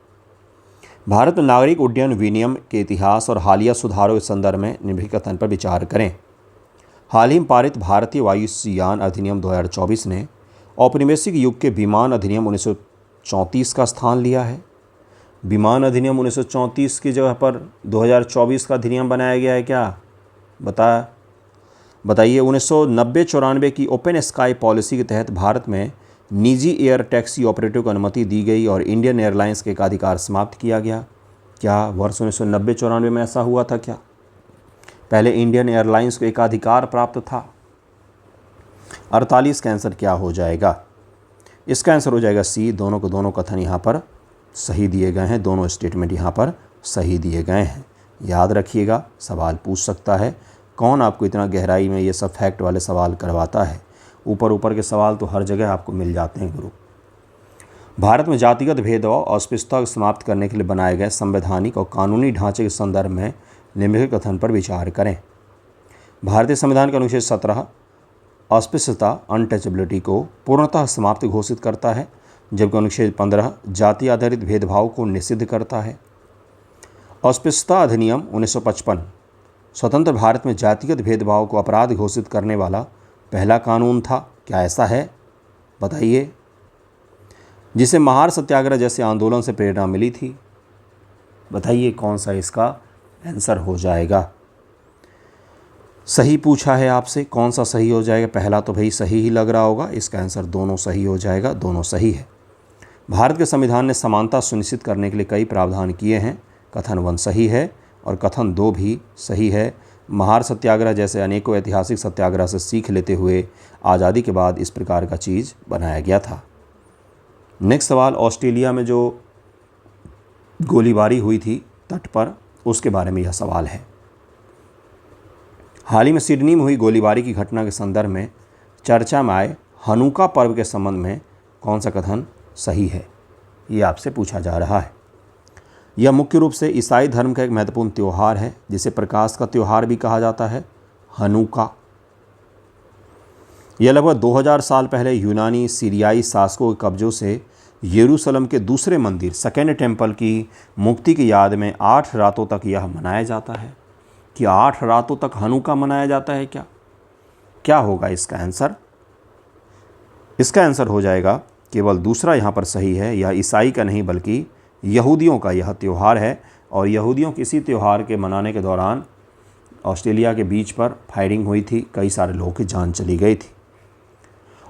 भारत में नागरिक उड्डयन विनियम के इतिहास और हालिया सुधारों के संदर्भ में निम्नलिखित कथन पर विचार करें। हाल ही में पारित भारतीय वायुयान अधिनियम 2024 ने औपनिवेशिक युग के विमान अधिनियम 1934 का स्थान लिया है। विमान अधिनियम 1934 की जगह पर 2024 का अधिनियम बनाया गया है क्या? बताइए। 1990-94 की ओपन स्काई पॉलिसी के तहत भारत में निजी एयर टैक्सी ऑपरेटर को अनुमति दी गई और इंडियन एयरलाइंस के एकाधिकार समाप्त किया गया। क्या वर्ष 1990-94 में ऐसा हुआ था क्या? पहले इंडियन एयरलाइंस को एकाधिकार प्राप्त था। 48 का आंसर क्या हो जाएगा? इसका आंसर हो जाएगा सी। दोनों को दोनों कथन यहाँ पर सही दिए गए हैं, दोनों स्टेटमेंट यहाँ पर सही दिए गए हैं। याद रखिएगा, सवाल पूछ सकता है। कौन आपको इतना गहराई में ये सब फैक्ट वाले सवाल करवाता है? ऊपर के सवाल तो हर जगह आपको मिल जाते हैं गुरु। भारत में जातिगत भेदभाव और अस्पृश्यता को समाप्त करने के लिए बनाए गए संवैधानिक और कानूनी ढांचे के संदर्भ में निम्नलिखित कथन पर विचार करें। भारतीय संविधान का अनुच्छेद 17 अस्पृश्यता अनटचेबिलिटी को पूर्णतः समाप्त घोषित करता है, जबकि अनुच्छेद 15 जाति आधारित भेदभाव को निषिद्ध करता है। अस्पृश्यता अधिनियम 1955 स्वतंत्र भारत में जातिगत भेदभाव को अपराध घोषित करने वाला पहला कानून था। क्या ऐसा है? बताइए। जिसे महार सत्याग्रह जैसे आंदोलन से प्रेरणा मिली थी। बताइए कौन सा इसका आंसर हो जाएगा? सही पूछा है आपसे, कौन सा सही हो जाएगा? पहला तो भाई सही ही लग रहा होगा। इसका आंसर दोनों सही हो जाएगा, दोनों सही है। भारत के संविधान ने समानता सुनिश्चित करने के लिए कई प्रावधान किए हैं। कथन 1 सही है और कथन 2 भी सही है। महार सत्याग्रह जैसे अनेकों ऐतिहासिक सत्याग्रह से सीख लेते हुए आज़ादी के बाद इस प्रकार का चीज़ बनाया गया था। नेक्स्ट सवाल, ऑस्ट्रेलिया में जो गोलीबारी हुई थी तट पर, उसके बारे में यह सवाल है। हाल ही में सिडनी में हुई गोलीबारी की घटना के संदर्भ में चर्चा में आए हनुका पर्व के संबंध में कौन सा कथन सही है? ये आपसे पूछा जा रहा है। यह मुख्य रूप से ईसाई धर्म का एक महत्वपूर्ण त्यौहार है, जिसे प्रकाश का त्यौहार भी कहा जाता है, हनुका। यह लगभग 2000 साल पहले यूनानी सीरियाई शासकों के कब्जों से यरूशलेम के दूसरे मंदिर सेकेंड टेम्पल की मुक्ति की याद में 8 रातों तक यह मनाया जाता है। कि 8 रातों तक हनुका मनाया जाता है क्या? क्या होगा इसका आंसर? इसका आंसर हो जाएगा केवल दूसरा यहाँ पर सही है। यह ईसाई का नहीं बल्कि यहूदियों का यह त्यौहार है, और यहूदियों के इसी त्यौहार के मनाने के दौरान ऑस्ट्रेलिया के बीच पर फायरिंग हुई थी, कई सारे लोगों की जान चली गई थी।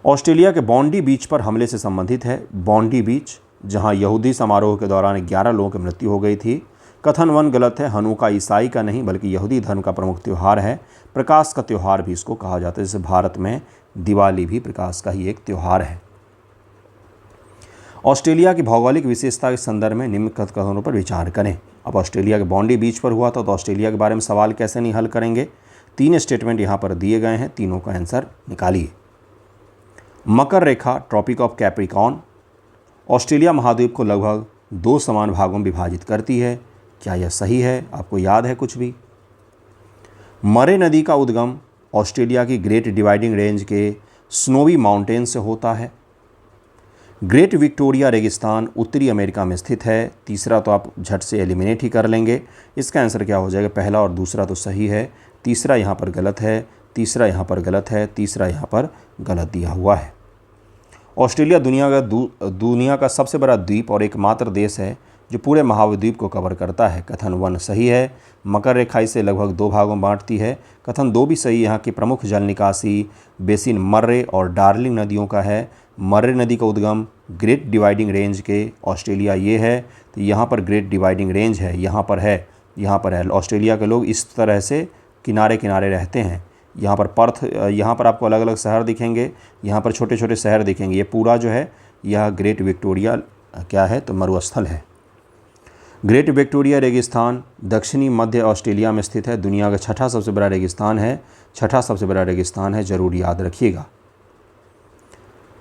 ऑस्ट्रेलिया के बॉन्डी बीच पर हमले से संबंधित है। बॉन्डी बीच, जहां यहूदी समारोह के दौरान 11 लोगों की मृत्यु हो गई थी। कथन 1 गलत है। हनुका ईसाई का नहीं बल्कि यहूदी धर्म का प्रमुख त्यौहार है। प्रकाश का त्यौहार भी इसको कहा जाता है, जैसे भारत में दिवाली भी प्रकाश का ही एक त्यौहार है। ऑस्ट्रेलिया की भौगोलिक विशेषता के संदर्भ में निम्न कथनों पर विचार करें। अब ऑस्ट्रेलिया के बाउंड्री बीच पर हुआ था, तो ऑस्ट्रेलिया के बारे में सवाल कैसे नहीं हल करेंगे। 3 स्टेटमेंट यहाँ पर दिए गए हैं, तीनों का आंसर निकालिए। मकर रेखा ट्रॉपिक ऑफ कैप्रिकॉर्न ऑस्ट्रेलिया महाद्वीप को लगभग 2 समान भागों में विभाजित करती है। क्या यह सही है? आपको याद है कुछ भी? मरे नदी का उद्गम ऑस्ट्रेलिया की ग्रेट डिवाइडिंग रेंज के स्नोवी माउंटेन से होता है। ग्रेट विक्टोरिया रेगिस्तान उत्तरी अमेरिका में स्थित है। तीसरा तो आप झट से एलिमिनेट ही कर लेंगे। इसका आंसर क्या हो जाएगा? पहला और दूसरा तो सही है, तीसरा यहाँ पर गलत है, तीसरा यहाँ पर गलत है, तीसरा यहाँ पर गलत दिया हुआ है। ऑस्ट्रेलिया दुनिया का सबसे बड़ा द्वीप और एकमात्र देश है जो पूरे महाद्वीप को कवर करता है। कथन 1 सही है। मकर रेखा इसे लगभग 2 भागों में बांटती है। कथन 2 भी सही। यहाँ की प्रमुख जल निकासी बेसिन मर्रे और डार्लिंग नदियों का है। मर्रे नदी का उद्गम ग्रेट डिवाइडिंग रेंज के ऑस्ट्रेलिया ये है, तो यहाँ पर ग्रेट डिवाइडिंग रेंज है, यहाँ पर है। ऑस्ट्रेलिया के लोग इस तरह से किनारे किनारे रहते हैं। यहाँ पर पर्थ, यहाँ पर आपको अलग अलग शहर दिखेंगे, यहाँ पर छोटे छोटे शहर दिखेंगे। ये पूरा जो है यह ग्रेट विक्टोरिया क्या है? तो मरुस्थल है। ग्रेट विक्टोरिया रेगिस्तान दक्षिणी मध्य ऑस्ट्रेलिया में स्थित है। दुनिया का 6ठा सबसे बड़ा रेगिस्तान है, ज़रूर याद रखिएगा।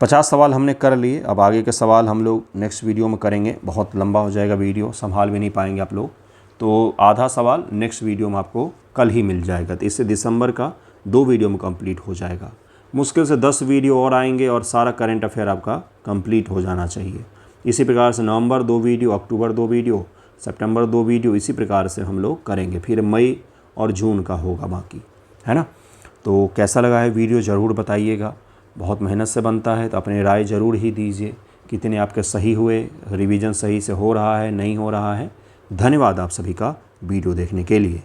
50 सवाल हमने कर लिए। अब आगे के सवाल हम लोग नेक्स्ट वीडियो में करेंगे। बहुत लंबा हो जाएगा वीडियो, संभाल भी नहीं पाएंगे आप लोग, तो आधा सवाल नेक्स्ट वीडियो में आपको कल ही मिल जाएगा। तो इससे दिसंबर का 2 वीडियो में कंप्लीट हो जाएगा। मुश्किल से 10 वीडियो और आएंगे और सारा करंट अफेयर आपका कंप्लीट हो जाना चाहिए। इसी प्रकार से नवंबर 2 वीडियो, अक्टूबर 2 वीडियो, सितंबर 2 वीडियो, इसी प्रकार से हम लोग करेंगे। फिर मई और जून का होगा बाकी, है ना। तो कैसा लगा है वीडियो ज़रूर बताइएगा। बहुत मेहनत से बनता है, तो अपनी राय ज़रूर ही दीजिए। कितने आपके सही हुए, रिवीजन सही से हो रहा है, नहीं हो रहा है। धन्यवाद आप सभी का वीडियो देखने के लिए।